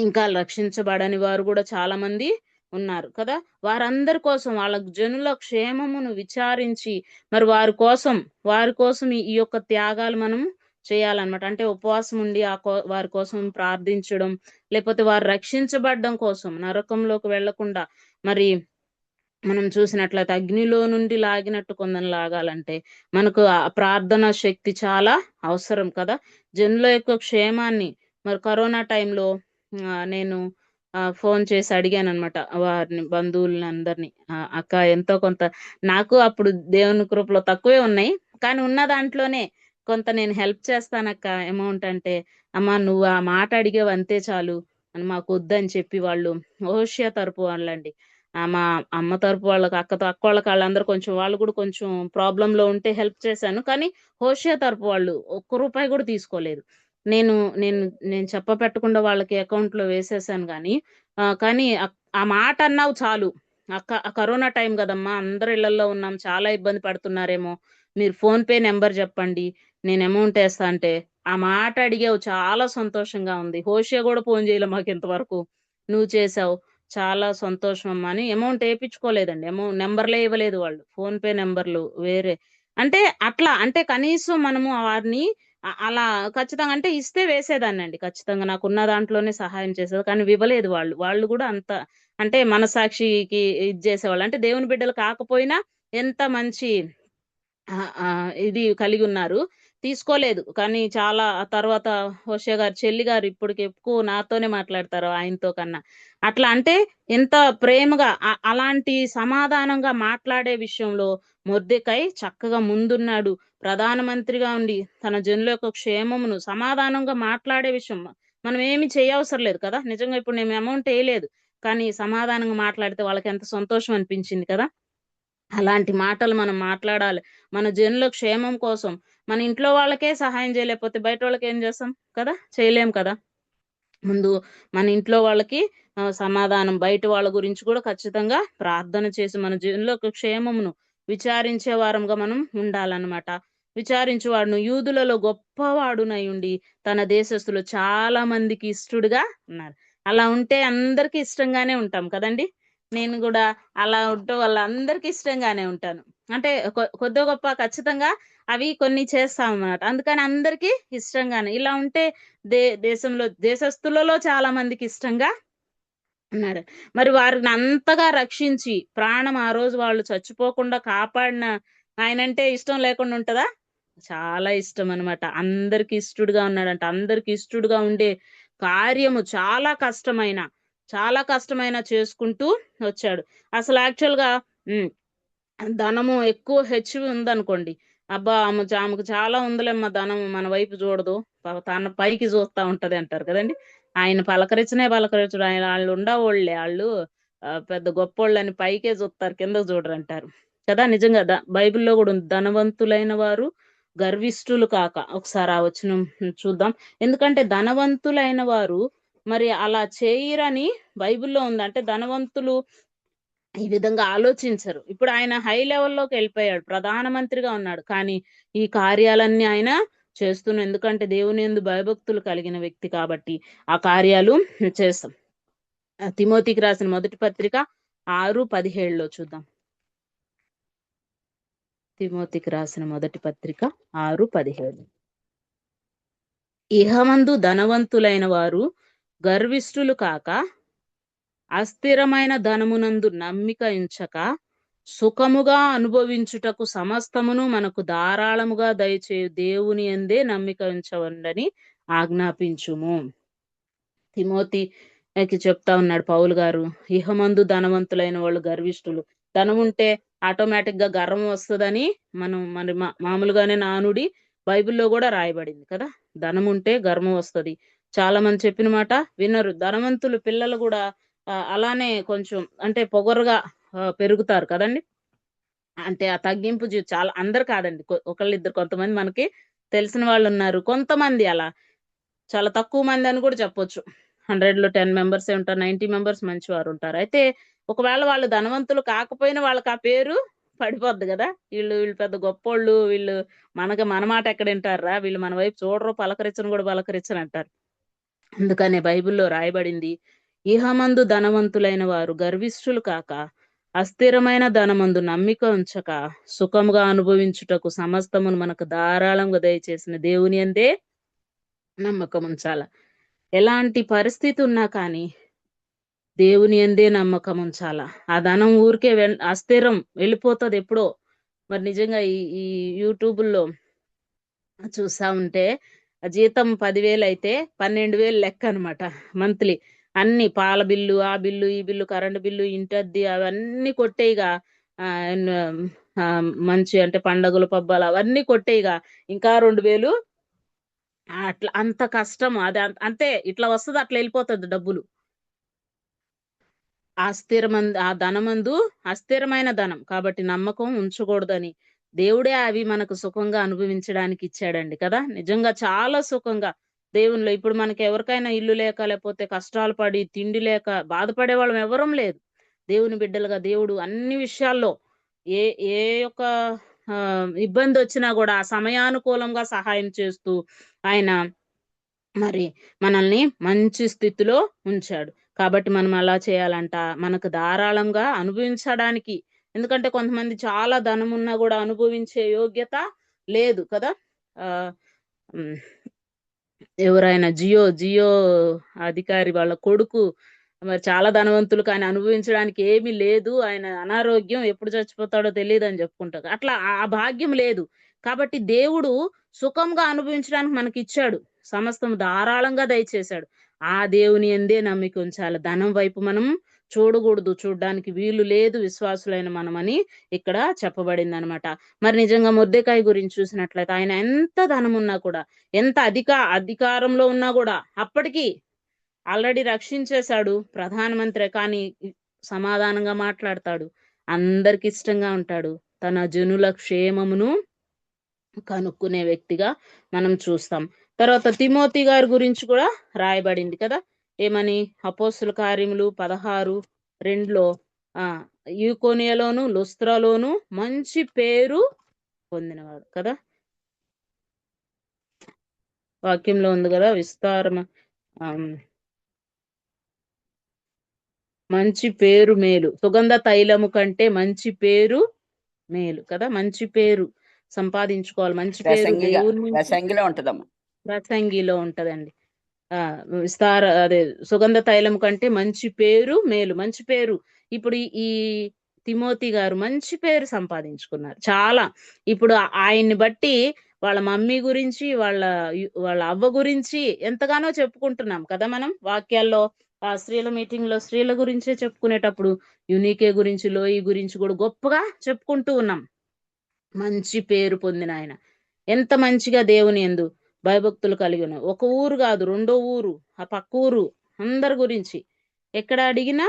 ఇంకా రక్షించబడని వారు కూడా చాలా మంది ఉన్నారు కదా. వారందరి కోసం, వాళ్ళ జనుల క్షేమమును విచారించి మరి వారి కోసం ఈ యొక్క త్యాగాలు మనం చేయాలన్నమాట. అంటే ఉపవాసం ఉండి వారి కోసం ప్రార్థించడం, లేకపోతే వారు రక్షించబడడం కోసం, నరకంలోకి వెళ్లకుండా మరి మనం చూసినట్లయితే అగ్నిలో నుండి లాగినట్టు కొందరు లాగాలంటే మనకు ఆ ప్రార్థన శక్తి చాలా అవసరం కదా. జనుల యొక్క క్షేమాన్ని మరి కరోనా టైంలో నేను ఫోన్ చేసి అడిగాను అనమాట వారిని, బంధువులని అందరినీ. అక్క ఎంతో కొంత నాకు అప్పుడు దేవుని కృపలో తక్కువే ఉన్నాయి, కానీ ఉన్న దాంట్లోనే కొంత నేను హెల్ప్ చేస్తానక్క అమౌంట్ అంటే, అమ్మా నువ్వు ఆ మాట అడిగేవి అంతే చాలు అని, మాకు వద్దని చెప్పి వాళ్ళు హోషియా తరపు వాళ్ళండి, మా అమ్మ తరపు వాళ్ళకి, అక్క వాళ్ళకి, వాళ్ళందరూ కొంచెం వాళ్ళు కూడా కొంచెం ప్రాబ్లం లో ఉంటే హెల్ప్ చేశాను. కానీ హోషియా తరపు వాళ్ళు ఒక్క రూపాయి కూడా తీసుకోలేదు. నేను చెప్ప పెట్టకుండా వాళ్ళకి అకౌంట్ లో వేసేసాను. కానీ ఆ మాట అన్నావు చాలు అక్క, కరోనా టైం కదమ్మా, అందరు ఇళ్లలో ఉన్నాం, చాలా ఇబ్బంది పడుతున్నారేమో, మీరు ఫోన్ పే నెంబర్ చెప్పండి, నేను అమౌంట్ వేస్తా అంటే ఆ మాట అడిగావు, చాలా సంతోషంగా ఉంది. హోషియా కూడా ఫోన్ చేయలే మాకు ఇంతవరకు, నువ్వు చేసావు, చాలా సంతోషం అమ్మా అని. అమౌంట్ వేయించుకోలేదండి, అమౌంట్ నెంబర్లే ఇవ్వలేదు వాళ్ళు, ఫోన్ పే నెంబర్లు వేరే. అంటే అట్లా, అంటే కనీసం మనము వారిని అలా ఖచ్చితంగా అంటే ఇస్తే వేసేదాన్ని అండి, ఖచ్చితంగా నాకున్న దాంట్లోనే సహాయం చేసేది. కానీ ఇవ్వలేదు వాళ్ళు కూడా అంత అంటే మనసాక్షికి ఇది చేసేవాళ్ళు, అంటే దేవుని బిడ్డలు కాకపోయినా ఎంత మంచి ఇది కలిగి ఉన్నారు, తీసుకోలేదు. కానీ చాలా తర్వాత హోషియా గారు చెల్లి గారు ఇప్పటికి ఎక్కువ నాతోనే మాట్లాడతారు ఆయనతో కన్నా. అట్లా అంటే ఎంత ప్రేమగా అలాంటి సమాధానంగా మాట్లాడే విషయంలో మొర్దెకై చక్కగా ముందున్నాడు. ప్రధానమంత్రిగా ఉండి తన జనుల యొక్క క్షేమమును సమాధానంగా మాట్లాడే విషయం మనం ఏమి చేయవసరం లేదు కదా. నిజంగా ఇప్పుడు నేను అమౌంట్ వేయలేదు, కానీ సమాధానంగా మాట్లాడితే వాళ్ళకి ఎంత సంతోషం అనిపించింది కదా. అలాంటి మాటలు మనం మాట్లాడాలి. మన జనుల క్షేమం కోసం. మన ఇంట్లో వాళ్ళకే సహాయం చేయలేకపోతే బయట వాళ్ళకి ఏం చేస్తాం కదా, చేయలేం కదా. ముందు మన ఇంట్లో వాళ్ళకి సమాధానం, బయట వాళ్ళ గురించి కూడా ఖచ్చితంగా ప్రార్థన చేసి మన జనుల క్షేమమును విచారించే వారంగా మనం ఉండాలన్నమాట. విచారించువాడును యూదులలో గొప్పవాడునై ఉండి తన దేశస్తులు చాలా మందికి ఇష్టడుగా ఉన్నారు. అలా ఉంటే అందరికి ఇష్టంగానే ఉంటాం కదండి. నేను కూడా అలా ఉంటూ వాళ్ళందరికీ ఇష్టంగానే ఉంటాను. అంటే కొద్ది గొప్ప ఖచ్చితంగా అవి కొన్ని చేస్తాం అన్నమాట. అందుకని అందరికీ ఇష్టంగానే ఇలా ఉంటే దేశంలో దేశస్తులలో చాలా మందికి ఇష్టంగా ఉన్నారు. మరి వారిని అంతగా రక్షించి ప్రాణం ఆ రోజు వాళ్ళు చచ్చిపోకుండా కాపాడిన ఆయనంటే ఇష్టం లేకుండా ఉంటదా? చాలా ఇష్టం అన్నమాట. అందరికి ఇష్టడుగా ఉన్నాడంట. అందరికి ఇష్టడుగా ఉండే కార్యము చాలా కష్టమైన చేసుకుంటూ వచ్చాడు. అసలు యాక్చువల్ గా ధనము ఎక్కువ హెచ్చు ఉందనుకోండి, అబ్బా ఆమెకు చాలా ఉందిలేమ్మా ధనం, మన వైపు చూడదు, తన పైకి చూస్తా ఉంటది అంటారు కదండి. ఆయన పలకరించడు. ఆయన వాళ్ళు ఉండవాళ్ళే, వాళ్ళు పెద్ద గొప్పోళ్ళని పైకే చూస్తారు, కింద చూడరు అంటారు కదా. నిజంగా బైబిల్లో కూడా ఉంది, ధనవంతులైన వారు గర్విష్ఠులు కాక. ఒకసారి ఆ వచనం చూద్దాం. ఎందుకంటే ధనవంతులైన వారు మరి అలా చేయరని బైబిల్లో ఉంది. అంటే ధనవంతులు ఈ విధంగా ఆలోచించరు. ఇప్పుడు ఆయన హై లెవెల్లోకి వెళ్ళిపోయాడు, ప్రధానమంత్రిగా ఉన్నాడు, కానీ ఈ కార్యాలన్నీ ఆయన చేస్తున్నాడు. ఎందుకంటే దేవుని యందు భయభక్తులు కలిగిన వ్యక్తి కాబట్టి ఆ కార్యాలు చేస్తాం. తిమోతికి రాసిన మొదటి పత్రిక 6:17 చూద్దాం. తిమోతికి రాసిన మొదటి పత్రిక 6:17. ఇహమందు ధనవంతులైన వారు గర్విష్ఠులు కాక అస్థిరమైన ధనమునందు నమ్మిక ఉంచక సుఖముగా అనుభవించుటకు సమస్తమును మనకు ధారాళముగా దయచేయు దేవుని యందే నమ్మిక ఉంచవండని ఆజ్ఞాపించుము. తిమోతికి చెప్తా ఉన్నాడు పౌలు గారు, ఇహమందు ధనవంతులైన వాళ్ళు గర్విష్ఠులు. ధనం ఉంటే ఆటోమేటిక్ గా గర్వం వస్తుందని మనం మరి మామూలుగానే నానుడి బైబిల్లో కూడా రాయబడింది కదా. ధనం ఉంటే గర్వం వస్తుంది. చాలా మంది చెప్పిన మాట వినరు. ధనవంతులు పిల్లలు కూడా అలానే కొంచెం అంటే పొగరుగా పెరుగుతారు కదండి. అంటే ఆ తగ్గింపు చాలా, అందరు కాదండి, ఒకళ్ళిద్దరు కొంతమంది మనకి తెలిసిన వాళ్ళు ఉన్నారు. కొంతమంది అలా చాలా తక్కువ మంది అని కూడా చెప్పొచ్చు. 100లో 10 మెంబర్సే ఉంటారు, 90 మెంబర్స్ మంచి వారు ఉంటారు. అయితే ఒకవేళ వాళ్ళు ధనవంతులు కాకపోయినా వాళ్ళకి ఆ పేరు పడిపోద్ది కదా. వీళ్ళు పెద్ద గొప్పోళ్ళు, వీళ్ళు మన మాట ఎక్కడ వింటారా, వీళ్ళు మన వైపు చూడరు, పలకరించను కూడా పలకరించను అంటారు. అందుకనే బైబిల్లో రాయబడింది, ఇహమందు ధనవంతులైన వారు గర్విష్ఠులు కాక అస్థిరమైన ధనమందు నమ్మిక ఉంచక సుఖముగా అనుభవించుటకు సమస్తమును మనకు ధారాళంగా దయచేసిన దేవుని యందే నమ్మకం ఉంచాల. ఎలాంటి పరిస్థితి ఉన్నా కానీ దేవుని యందే నమ్మకం ఉంచాల. ఆ ధనం ఊరికే అస్థిరం వెళ్ళిపోతుంది ఎప్పుడో. మరి నిజంగా ఈ యూట్యూబుల్లో చూస్తా ఉంటే జీతం 10,000 అయితే 12,000 లెక్క అనమాట మంత్లీ. అన్ని పాల బిల్లు, ఆ బిల్లు, ఈ బిల్లు, కరెంటు బిల్లు, ఇంటద్ది అవన్నీ కొట్టేయిగా. మంచి అంటే పండగలు పబ్బాలు అవన్నీ కొట్టేయిగా ఇంకా 2,000 అట్లా. అంత కష్టం అది. అంతే, ఇట్లా వస్తుంది అట్లా వెళ్ళిపోతుంది డబ్బులు. ఆ ధనమందు అస్థిరమైన ధనం కాబట్టి నమ్మకం ఉంచకూడదని దేవుడే అవి మనకు సుఖంగా అనుభవించడానికి ఇచ్చాడండి కదా. నిజంగా చాలా సుఖంగా దేవునిలో. ఇప్పుడు మనకి ఎవరికైనా ఇల్లు లేక లేకపోతే కష్టాలు పడి తిండి లేక బాధపడే వాళ్ళం ఎవరం లేదు. దేవుని బిడ్డలుగా దేవుడు అన్ని విషయాల్లో ఏ ఏ యొక్క ఇబ్బంది వచ్చినా కూడా సమయానుకూలంగా సహాయం చేస్తూ ఆయన మరి మనల్ని మంచి స్థితిలో ఉంచాడు. కాబట్టి మనం అలా చేయాలంట, మనకు ధారాళంగా అనుభవించడానికి. ఎందుకంటే కొంతమంది చాలా ధనం ఉన్నా కూడా అనుభవించే యోగ్యత లేదు కదా. ఎవరైనా జియో అధికారి వాళ్ళ కొడుకు మరి చాలా ధనవంతులు, కానీ అనుభవించడానికి ఏమీ లేదు, ఆయన అనారోగ్యం, ఎప్పుడు చచ్చిపోతాడో తెలియదు అని చెప్పుకుంటారు. అట్లా ఆ భాగ్యం లేదు. కాబట్టి దేవుడు సుఖంగా అనుభవించడానికి మనకి ఇచ్చాడు, సమస్తం ధారాళంగా దయచేశాడు. ఆ దేవుని యందే నమ్మిక ఉంచాలి. ధనం వైపు మనం చూడకూడదు, చూడడానికి వీలు లేదు విశ్వాసులైన మనమని ఇక్కడ చెప్పబడింది అనమాట. మరి నిజంగా మొర్దెకాయి గురించి చూసినట్లయితే ఆయన ఎంత ధనం ఉన్నా కూడా, ఎంత అధికారంలో ఉన్నా కూడా అప్పటికి ఆల్రెడీ రక్షించేశాడు ప్రధానమంత్రి, కానీ సమాధానంగా మాట్లాడతాడు. అందరికి ఇష్టంగా ఉంటాడు. తన జనుల క్షేమమును కనుక్కునే వ్యక్తిగా మనం చూస్తాం. తర్వాత తిమోతి గారి గురించి కూడా రాయబడింది కదా, ఏమని? అపోస్తుల కార్యములు 16:2లో యూకోనియలోను లుస్త్రలోను మంచి పేరు పొందినవాడు కదా. వాక్యంలో ఉంది కదా, విస్తారమ మంచి పేరు మేలు, సుగంధ తైలము కంటే మంచి పేరు మేలు కదా. మంచి పేరు సంపాదించుకోవాలి. మంచి పేరు దేవుని నుంచి ప్రసంగిలో ఉంటదమ్మా. ప్రసంగిలో ఉంటదండి. అదే సుగంధ తైలం కంటే మంచి పేరు మేలు. మంచి పేరు. ఇప్పుడు ఈ తిమోతి గారు మంచి పేరు సంపాదించుకున్నారు చాలా. ఇప్పుడు ఆయన్ని బట్టి వాళ్ళ మమ్మీ గురించి వాళ్ళ అవ్వ గురించి ఎంతగానో చెప్పుకుంటున్నాం కదా మనం వాక్యాల్లో. ఆ స్త్రీల మీటింగ్ లో స్త్రీల గురించే చెప్పుకునేటప్పుడు యునీకే గురించి, లోయి గురించి కూడా గొప్పగా చెప్పుకుంటూ ఉన్నాం. మంచి పేరు పొందిన ఆయన ఎంత మంచిగా దేవుని యందు భయభక్తులు కలిగి ఉన్నాయి. ఒక ఊరు కాదు, రెండో ఊరు, ఆ పక్క ఊరు, అందరి గురించి ఎక్కడ అడిగినా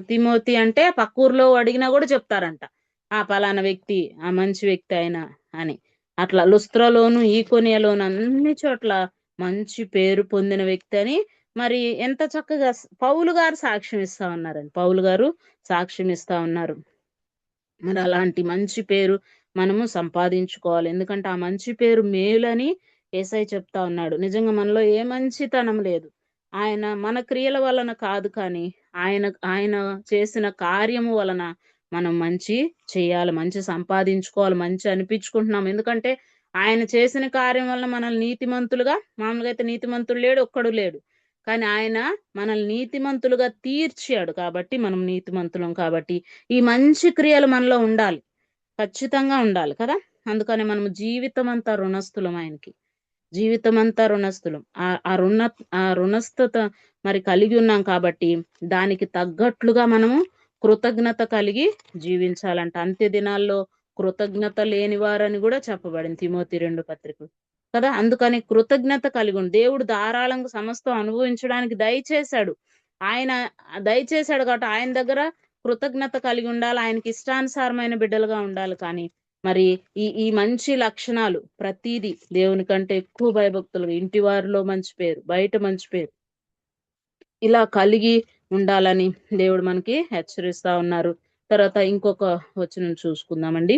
తిమోతి అంటే పక్క ఊర్లో అడిగినా కూడా చెప్తారంట, పలానా వ్యక్తి మంచి వ్యక్తి అయినా అని. అట్లా లుస్త్రలోను ఈకొనియలోను అన్ని చోట్ల మంచి పేరు పొందిన వ్యక్తి అని మరి ఎంత చక్కగా పౌలు గారు సాక్ష్యం ఇస్తా ఉన్నారండి. పౌలు గారు సాక్ష్యం ఇస్తా ఉన్నారు. మరి అలాంటి మంచి పేరు మనము సంపాదించుకోవాలి. ఎందుకంటే ఆ మంచి పేరు మేలని యేసయ్య చెప్తా ఉన్నాడు. నిజంగా మనలో ఏ మంచితనం లేదు. ఆయన మన క్రియల వలన కాదు, కానీ ఆయన చేసిన కార్యము వలన మనం మంచి చేయాలి, మంచి సంపాదించుకోవాలి, మంచి అనిపించుకుంటున్నాం. ఎందుకంటే ఆయన చేసిన కార్యం వలన మనల్ని నీతిమంతులుగా, మామూలుగా అయితే నీతిమంతుడు లేడు, ఒక్కడు లేడు, కానీ ఆయన మనల్ని నీతిమంతులుగా తీర్చాడు. కాబట్టి మనం నీతిమంతులం. కాబట్టి ఈ మంచి క్రియలు మనలో ఉండాలి, ఖచ్చితంగా ఉండాలి కదా. అందుకని మనం జీవితం అంతా రుణస్థులం ఆయనకి, జీవితం అంతా రుణస్థులం. ఆ రుణస్థత మరి కలిగి ఉన్నాం కాబట్టి దానికి తగ్గట్లుగా మనము కృతజ్ఞత కలిగి జీవించాలంట. అంత్య దినాల్లో కృతజ్ఞత లేని వారని కూడా చెప్పబడింది తిమోతి 2 పత్రిక కదా. అందుకని కృతజ్ఞత కలిగి ఉండి, దేవుడు ధారాళంగా సమస్తం అనుభవించడానికి దయచేశాడు. ఆయన దయచేశాడు కాబట్టి ఆయన దగ్గర కృతజ్ఞత కలిగి ఉండాలి, ఆయనకి ఇష్టానుసారమైన బిడ్డలుగా ఉండాలి. కానీ మరి ఈ మంచి లక్షణాలు ప్రతిదీ దేవుని కంటే ఎక్కువ భయభక్తులుగా, ఇంటి వారిలో మంచి పేరు, బయట మంచి పేరు, ఇలా కలిగి ఉండాలని దేవుడు మనకి హెచ్చరిస్తా ఉన్నారు. తర్వాత ఇంకొక వచనం చూసుకుందామండి.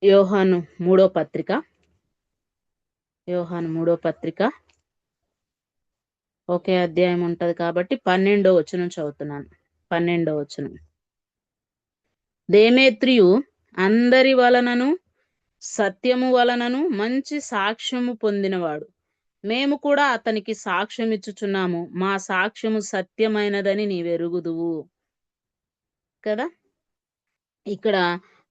యోహాను 3వ పత్రిక, యోహాను 3వ పత్రిక ఒకే అధ్యాయం ఉంటది కాబట్టి 12వ వచనం చదువుతున్నాను. 12వ వచనం. దేమేత్రియు అందరి వలనను సత్యము వలనను మంచి సాక్ష్యము పొందినవాడు, మేము కూడా అతనికి సాక్ష్యం ఇచ్చుచున్నాము, మా సాక్ష్యము సత్యమైనదని నీవెరుగుదువు కదా. ఇక్కడ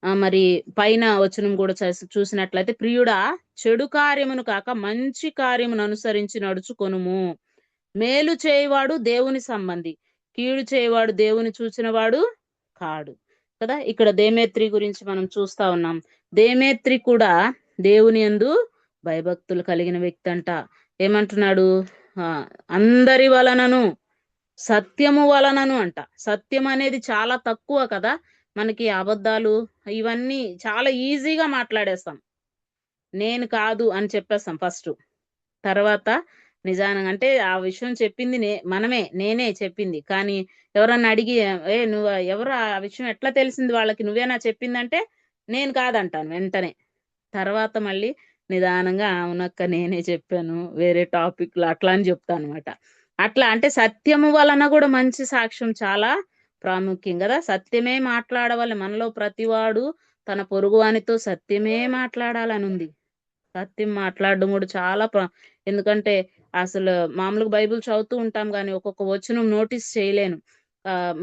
మరి పైన వచనం కూడా చూసినట్లయితే, ప్రియుడా చెడు కార్యమును కాక మంచి కార్యమును అనుసరించి నడుచుకొనుము, మేలు చేయవాడు దేవుని సంబంధి, కీడు చేయవాడు దేవుని చూచినవాడు కాడు కదా. ఇక్కడ దేమేత్రి గురించి మనం చూస్తా ఉన్నాం. దేమేత్రి కూడా దేవుని యందు భయభక్తులు కలిగిన వ్యక్తి అంట. ఏమంటున్నాడు? అందరి వలనను సత్యము వలనను అంట. సత్యం అనేది చాలా తక్కువ కదా మనకి. అబద్ధాలు ఇవన్నీ చాలా ఈజీగా మాట్లాడేస్తాం, నేను కాదు అని చెప్పేస్తాం ఫస్ట్. తర్వాత నిజానంగా అంటే ఆ విషయం చెప్పింది నేనే చెప్పింది, కానీ ఎవరన్నా అడిగి నువ్వు ఎవరు, ఆ విషయం ఎట్లా తెలిసింది వాళ్ళకి, నువ్వేనా చెప్పిందంటే నేను కాదంటాను వెంటనే. తర్వాత మళ్ళీ నిదానంగా అవునక్క నేనే చెప్పాను వేరే టాపిక్ లో, అట్లా అని చెప్తాను అనమాట. అట్లా అంటే సత్యము వలన కూడా మంచి సాక్ష్యం చాలా ప్రాముఖ్యం కదా. సత్యమే మాట్లాడవాలి. మనలో ప్రతివాడు తన పొరుగువానితో సత్యమే మాట్లాడాలని ఉంది. సత్యం మాట్లాడడం కూడా చాలా ఎందుకంటే అసలు మామూలుగా బైబిల్ చదువుతూ ఉంటాం కానీ ఒక్కొక్క వచనం నోటీస్ చేయలేను.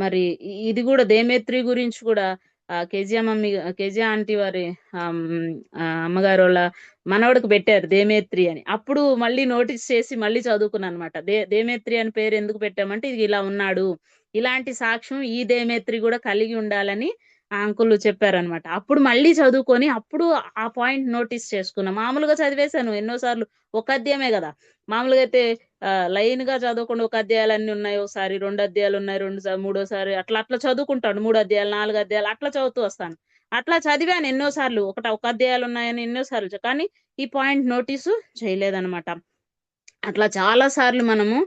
మరి ఇది కూడా దేమేత్రి గురించి కూడా కేజియా ఆంటీ వారి అమ్మగారు వాళ్ళ మనవడికి పెట్టారు దేమేత్రి అని. అప్పుడు మళ్ళీ నోటీస్ చేసి మళ్ళీ చదువుకున్నాను అనమాట. దేమేత్రి అని పేరు ఎందుకు పెట్టామంటే ఇది ఇలా ఉన్నాడు, ఇలాంటి సాక్ష్యం ఈ దేమేత్రి కూడా కలిగి ఉండాలని ఆ అంకుల్ చెప్పారనమాట. అప్పుడు మళ్ళీ చదువుకొని అప్పుడు ఆ పాయింట్ నోటీస్ చేసుకున్నా. మామూలుగా చదివేశాను ఎన్నోసార్లు, ఒక అధ్యాయమే కదా. మామూలుగా అయితే లైన్ గా చదవకుండా ఒక అధ్యాయాలు అన్ని ఉన్నాయి, ఒకసారి 2 అధ్యాయాలు ఉన్నాయి, మూడోసారి అట్లా చదువుకుంటాడు. 3 అధ్యాయాలు 4 అధ్యాయాలు అట్లా చదువుతూ వస్తాను. అట్లా చదివాను ఎన్నోసార్లు, ఒక అధ్యాయాలు ఉన్నాయని ఎన్నోసార్లు, కానీ ఈ పాయింట్ నోటీసు చేయలేదన్నమాట. అట్లా చాలా సార్లు మనము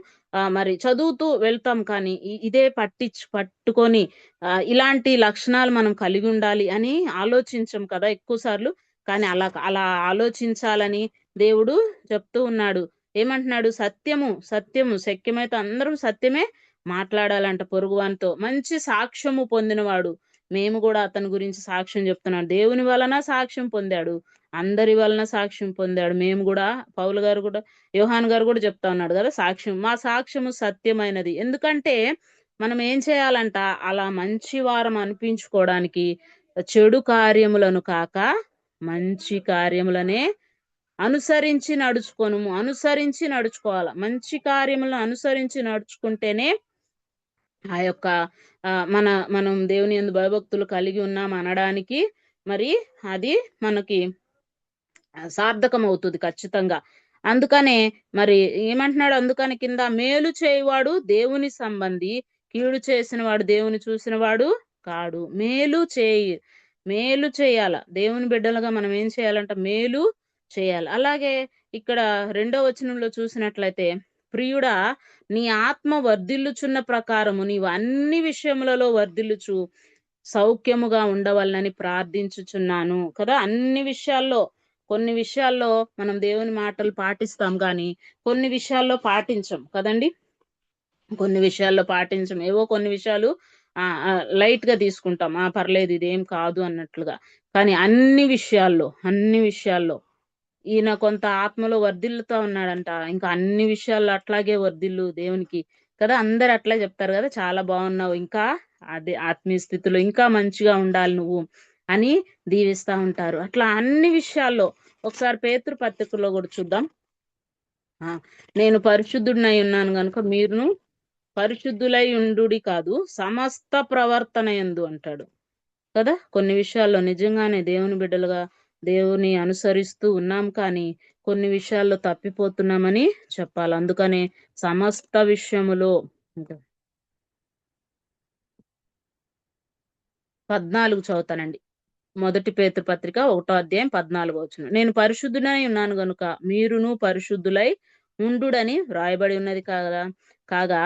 మరి చదువుతూ వెళ్తాం, కానీ ఇదే పట్టుకొని ఇలాంటి లక్షణాలు మనం కలిగి ఉండాలి అని ఆలోచించం కదా ఎక్కువ సార్లు. కానీ అలా ఆలోచించాలని దేవుడు చెప్తూ ఉన్నాడు. ఏమంటున్నాడు? సత్యము శక్యమైతే అందరం సత్యమే మాట్లాడాలంట పొరుగువానితో. మంచి సాక్ష్యము పొందినవాడు. మేము కూడా అతని గురించి సాక్ష్యం చెప్తున్నాడు. దేవుని వలన సాక్ష్యం పొందాడు, అందరి వలన సాక్ష్యం పొందాడు. మేము కూడా, పౌలు గారు కూడా, యోహాన్ గారు కూడా చెప్తా ఉన్నాడు కదా, మా సాక్ష్యము సత్యమైనది. ఎందుకంటే మనం ఏం చేయాలంట, అలా మంచి వారం అనిపించుకోవడానికి చెడు కార్యములను కాక మంచి కార్యములనే అనుసరించి నడుచుకోవాలి. మంచి కార్యములను అనుసరించి నడుచుకుంటేనే ఆ యొక్క మనం దేవుని యందు భయభక్తులు కలిగి ఉన్నాం అనడానికి మరి అది మనకి సార్థకం అవుతుంది ఖచ్చితంగా. అందుకనే మరి ఏమంటున్నాడు? అందుకని కింద మేలు చేయవాడు దేవుని సంబంధి, కీడు చేసిన వాడు దేవుని చూసిన వాడు కాడు. మేలు చేయాల. దేవుని బిడ్డలుగా మనం ఏం చేయాలంట? మేలు చేయాలి. అలాగే ఇక్కడ 2వ వచనంలో చూసినట్లయితే, ప్రియుడా నీ ఆత్మ వర్ధిల్లుచున్న ప్రకారము నీవు అన్ని విషయములలో వర్ధిల్లుచు సౌఖ్యముగా ఉండవాలని ప్రార్థించుచున్నాను కదా. అన్ని విషయాల్లో, కొన్ని విషయాల్లో మనం దేవుని మాటలు పాటిస్తాం, కానీ కొన్ని విషయాల్లో పాటించం కదండి. కొన్ని విషయాల్లో పాటించం, ఏవో కొన్ని విషయాలు లైట్ గా తీసుకుంటాం, పర్లేదు ఇదేం కాదు అన్నట్లుగా. కానీ అన్ని విషయాల్లో ఈయన కొంత ఆత్మలో వర్ధిల్లుతా ఉన్నాడంట. ఇంకా అన్ని విషయాల్లో అట్లాగే వర్ధిల్లు దేవునికి కదా. అందరు అట్లా చెప్తారు కదా, చాలా బాగున్నావు, ఇంకా అదే ఆత్మీయ స్థితిలో ఇంకా మంచిగా ఉండాలి నువ్వు అని దీవిస్తా ఉంటారు. అట్లా అన్ని విషయాల్లో. ఒకసారి పేతురు పత్రికలో కూడా చూద్దాం. నేను పరిశుద్ధుడినై ఉన్నాను గనుక మీరును పరిశుద్ధులై ఉండుడి కాదు, సమస్త ప్రవర్తన యందు అంటాడు కదా. కొన్ని విషయాల్లో నిజంగానే దేవుని బిడ్డలుగా దేవుని అనుసరిస్తూ ఉన్నాం, కానీ కొన్ని విషయాల్లో తప్పిపోతున్నామని చెప్పాలి. అందుకనే సమస్త విషయములో 14 చదువుతానండి. 1 పేతురు పత్రిక 1వ అధ్యాయం 14వ వచనం. నేను పరిశుద్ధుడై ఉన్నాను గనుక మీరును పరిశుద్ధులై ఉండుడని వ్రాయబడి ఉన్నది కాగా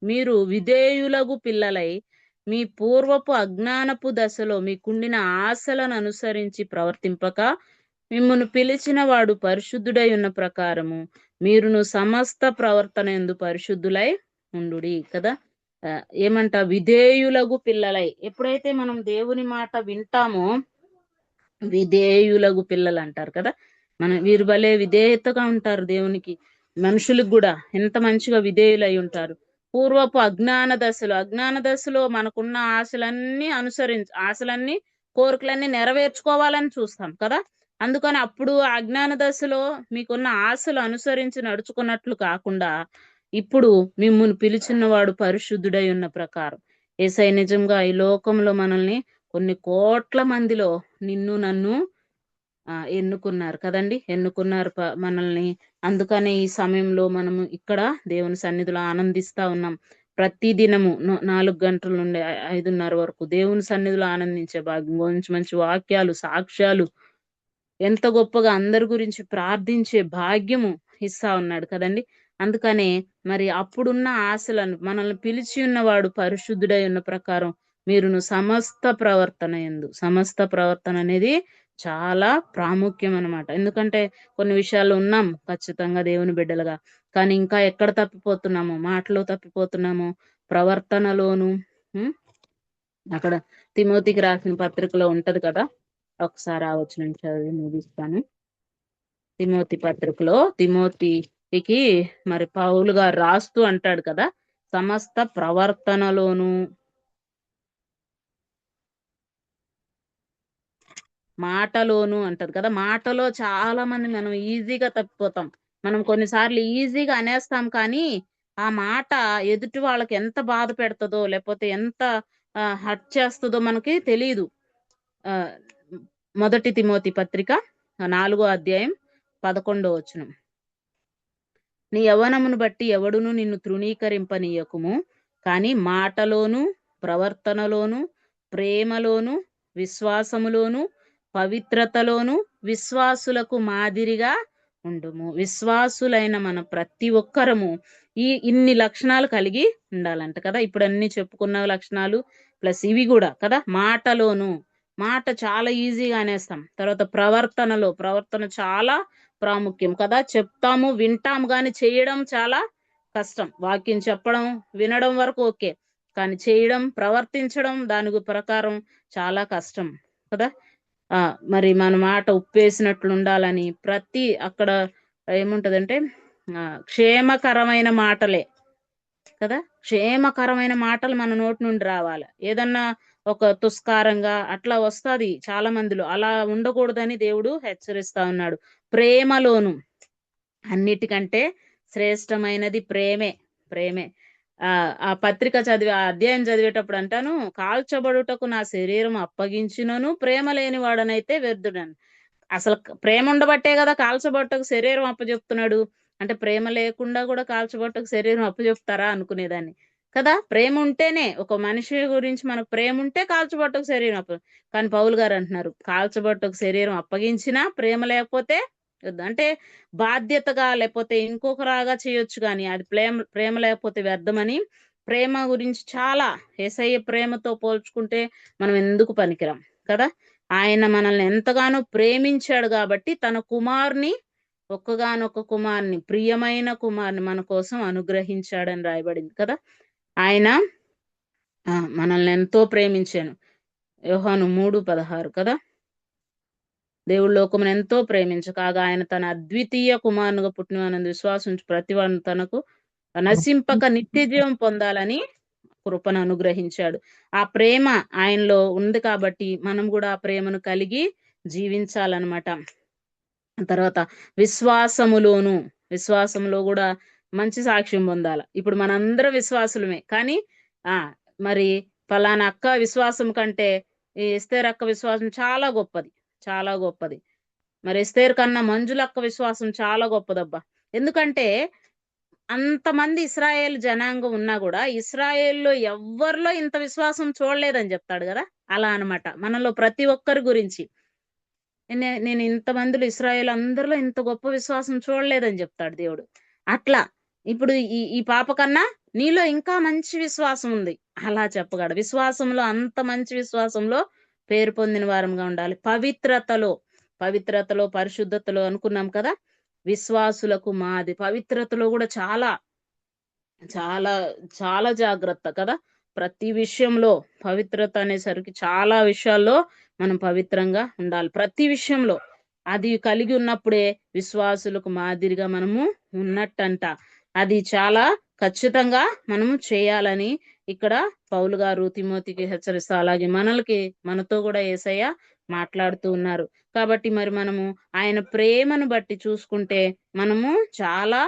మీరు విధేయులగు పిల్లలై మీ పూర్వపు అజ్ఞానపు దశలో మీకుండిన ఆశలను అనుసరించి ప్రవర్తింపక, మిమ్మును పిలిచిన వాడు పరిశుద్ధుడై ఉన్న ప్రకారము మీరును సమస్త ప్రవర్తన యందు పరిశుద్ధులై ఉండుడి కదా. ఏమంట? విధేయులగు పిల్లలై. ఎప్పుడైతే మనం దేవుని మాట వింటామో విధేయులగు పిల్లలు అంటారు కదా. వీరు భలే విధేయతగా ఉంటారు దేవునికి, మనుషులకు కూడా ఎంత మంచిగా విధేయులై ఉంటారు. పూర్వపు అజ్ఞాన దశలో మనకున్న ఆశలన్నీ కోరికలన్నీ నెరవేర్చుకోవాలని చూస్తాం కదా. అందుకని అప్పుడు అజ్ఞాన దశలో మీకున్న ఆశలు అనుసరించి నడుచుకున్నట్లు కాకుండా, ఇప్పుడు మిమ్మును పిలిచిన వాడు పరిశుద్ధుడై ఉన్న ప్రకారం. యేసయ్య నిజంగా ఈ లోకంలో మనల్ని కొన్ని కోట్ల మందిలో నిన్ను నన్ను ఎన్నుకున్నారు కదండి, ఎన్నుకున్నారు మనల్ని. అందుకనే ఈ సమయంలో మనము ఇక్కడ దేవుని సన్నిధిలో ఆనందిస్తా ఉన్నాం. ప్రతి దినము 4 గంటల నుండి 5:30 వరకు దేవుని సన్నిధిలో ఆనందించే భాగ్యం, మంచి వాక్యాలు, సాక్ష్యాలు, ఎంత గొప్పగా అందరి గురించి ప్రార్థించే భాగ్యము ఇస్తా ఉన్నాడు కదండి. అందుకనే మరి అప్పుడున్న ఆశలను, మనల్ని పిలిచి ఉన్నవాడు పరిశుద్ధుడై ఉన్న ప్రకారం మీరును సమస్త ప్రవర్తన అనేది చాలా ప్రాముఖ్యం అన్నమాట. ఎందుకంటే కొన్ని విషయాల్లో ఉన్నాం ఖచ్చితంగా దేవుని బిడ్డలుగా, కానీ ఇంకా ఎక్కడ తప్పిపోతున్నాము? మాటలో తప్పిపోతున్నాము, ప్రవర్తనలోను. అక్కడ తిమోతికి రాసిన పత్రికలో ఉంటది కదా, ఒకసారి ఆ వచనం చదివి ముగిస్తాను. తిమోతి పత్రికలో తిమోతికి మరి పౌలు గారు రాస్తూ అంటాడు కదా, సమస్త ప్రవర్తనలోను, మాటలోను అంటారు కదా. మాటలో చాలా మంది మనం ఈజీగా తప్పిపోతాం. మనం కొన్నిసార్లు ఈజీగా అనేస్తాం, కానీ ఆ మాట ఎదుటి వాళ్ళకి ఎంత బాధ పెడుతుందో, లేకపోతే ఎంత హర్ట్ చేస్తుందో మనకి తెలియదు. 1 తిమోతి పత్రిక 4వ అధ్యాయం 11వ వచనం. నీ యవ్వనమును బట్టి ఎవడును నిన్ను తృణీకరింపనీయకుము, కానీ మాటలోను, ప్రవర్తనలోను, ప్రేమలోను, విశ్వాసములోను, పవిత్రతలోను విశ్వాసులకు మాదిరిగా ఉండుము. విశ్వాసులైన మన ప్రతి ఒక్కరము ఇన్ని లక్షణాలు కలిగి ఉండాలంట కదా. ఇప్పుడు అన్ని చెప్పుకున్న లక్షణాలు ప్లస్ ఇవి కూడా కదా. మాటలోను, మాట చాలా ఈజీగా అనేస్తాం. తర్వాత ప్రవర్తన చాలా ప్రాముఖ్యం కదా. చెప్తాము, వింటాము, కానీ చేయడం చాలా కష్టం. వాక్యం చెప్పడం, వినడం వరకు ఓకే, కానీ చేయడం, ప్రవర్తించడం దాని ప్రకారం చాలా కష్టం కదా. మరి మన మాట ఉప్పేసినట్లు ఉండాలని ప్రతి అక్కడ ఏముంటదంటే క్షేమకరమైన మాటలే కదా. క్షేమకరమైన మాటలు మన నోటి నుండి రావాలి. ఏదన్నా ఒక తుస్కారంగా అట్లా వస్తుంది చాలా మందిలో. అలా ఉండకూడదని దేవుడు హెచ్చరిస్తా ఉన్నాడు. ప్రేమలోను, అన్నిటికంటే శ్రేష్టమైనది ప్రేమే. ఆ పత్రిక ఆ అధ్యాయం చదివేటప్పుడు అంటాను, కాల్చబడుటకు నా శరీరం అప్పగించినను ప్రేమ లేని వాడనైతే వ్యర్థుడని. అసలు ప్రేమ ఉండబట్టే కదా కాల్చబట్టకు శరీరం అప్పచెప్తున్నాడు. అంటే ప్రేమ లేకుండా కూడా కాల్చబట్టకు శరీరం అప్పచెప్తారా అనుకునేదాన్ని కదా. ప్రేమ ఉంటేనే, ఒక మనిషి గురించి మనకు ప్రేమ ఉంటే కాల్చబట్టకు శరీరం కానీ పౌలు గారు అంటున్నారు, కాల్చబట్టకు శరీరం అప్పగించినా ప్రేమ లేకపోతే అంటే బాధ్యతగా లేకపోతే ఇంకొకరాగా చేయొచ్చు, కానీ అది ప్రేమ లేకపోతే వ్యర్థమని. ప్రేమ గురించి చాలా యేసయ్య ప్రేమతో పోల్చుకుంటే మనం ఎందుకు పనికిరాం కదా. ఆయన మనల్ని ఎంతగానో ప్రేమించాడు కాబట్టి తన కుమార్ని, ఒక్కగానొక్క కుమార్ని, ప్రియమైన కుమార్ని మన కోసం అనుగ్రహించాడని రాయబడింది కదా. ఆయన మనల్ని ఎంతో ప్రేమించాను. యోహాను 3:16 కదా. దేవుడు లోకమును ఎంతో ప్రేమించకాగా ఆయన తన అద్వితీయ కుమారునిగా పుట్టినవానందు విశ్వాసం ప్రతివాడు తనకు నశింపక నిత్య జీవం పొందాలని కృపను అనుగ్రహించాడు. ఆ ప్రేమ ఆయనలో ఉంది కాబట్టి మనం కూడా ఆ ప్రేమను కలిగి జీవించాలన్నమాట. తర్వాత విశ్వాసంలో కూడా మంచి సాక్ష్యం పొందాలి. ఇప్పుడు మనందరం విశ్వాసులమే, కానీ మరి ఫలానా అక్క విశ్వాసం కంటే ఈ ఎస్తేర్ అక్క విశ్వాసం చాలా గొప్పది. మరి ఎస్తేర్ కన్నా మంజుల అక్క విశ్వాసం చాలా గొప్పదబ్బా. ఎందుకంటే అంతమంది ఇస్రాయేల్ జనాంగం ఉన్నా కూడా ఇస్రాయేల్లో ఎవ్వరిలో ఇంత విశ్వాసం చూడలేదని చెప్తాడు కదా. అలా అన్నమాట మనలో ప్రతి ఒక్కరి గురించి. నేను ఇంతమందిలో ఇస్రాయేల్ అందరిలో ఇంత గొప్ప విశ్వాసం చూడలేదని చెప్తాడు దేవుడు. అట్లా ఇప్పుడు ఈ పాప కన్నా నీలో ఇంకా మంచి విశ్వాసం ఉంది అలా చెప్పగాడు. విశ్వాసంలో అంత మంచి విశ్వాసంలో పేరు పొందిన వారంగా ఉండాలి. పవిత్రతలో పరిశుద్ధతలో అనుకున్నాం కదా. విశ్వాసులకు మాది పవిత్రతలో కూడా చాలా చాలా చాలా జాగ్రత్త కదా. ప్రతి విషయంలో పవిత్రత అనేసరికి చాలా విషయాల్లో మనం పవిత్రంగా ఉండాలి. ప్రతి విషయంలో అది కలిగి ఉన్నప్పుడే విశ్వాసులకు మాదిరిగా మనము ఉన్నట్టంట. అది చాలా ఖచ్చితంగా మనము చేయాలని ఇక్కడ పౌలు గారు తిమోతికి హెచ్చరిస్తా, అలాగే మనతో కూడా యేసయ్య మాట్లాడుతూ ఉన్నారు. కాబట్టి మరి మనము ఆయన ప్రేమను బట్టి చూసుకుంటే మనము చాలా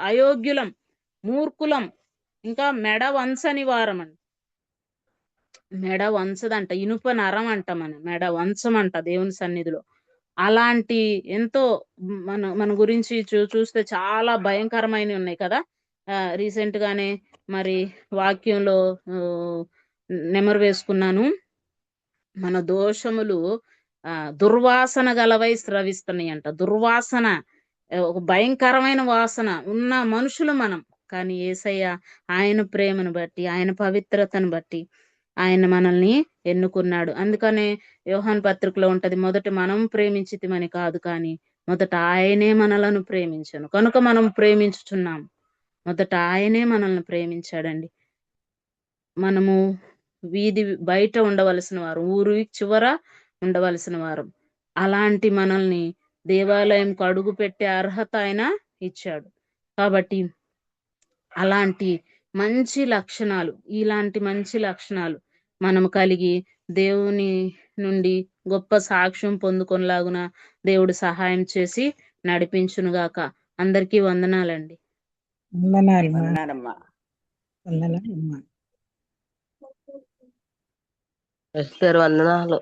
అయోగ్యులం, మూర్ఖులం, ఇంకా మెడ వంచని వారం అంట. మెడ వంచదంట, ఇనుప నరం అంట, మెడ వంచమంట దేవుని సన్నిధిలో. అలాంటి ఎంతో మన గురించి చూస్తే చాలా భయంకరమైనవి ఉన్నాయి కదా. రీసెంట్ గానే మరి వాక్యంలో నెమరు వేసుకున్నాను, మన దోషములు దుర్వాసన గలవై స్రవిస్తున్నాయి అంట. దుర్వాసన, ఒక భయంకరమైన వాసన ఉన్న మనుషులు మనం. కానీ యేసయ్య ఆయన ప్రేమను బట్టి, ఆయన పవిత్రతను బట్టి ఆయన మనల్ని ఎన్నుకున్నాడు. అందుకనే యోహాను పత్రికలో ఉంటది, మొదట మనం ప్రేమించితిమని కాదు, కానీ మొదట ఆయనే మనలను ప్రేమించను కనుక మనం ప్రేమించుచున్నాం. మొదట ఆయనే మనల్ని ప్రేమించాడండి. మనము వీధి బయట ఉండవలసిన వారు, ఊరు చివర ఉండవలసిన వారు. అలాంటి మనల్ని దేవాలయంకు అడుగు పెట్టే అర్హత ఆయన ఇచ్చాడు. కాబట్టి అలాంటి మంచి లక్షణాలు, ఇలాంటి మంచి లక్షణాలు మనం కలిగి దేవుని నుండి గొప్ప సాక్ష్యం పొందుకొనలాగున దేవుడు సహాయం చేసి నడిపించునుగాక. అందరికీ వందనాలండి. వందనాలమ్మా. వందనాలమ్మా. వందనాలు.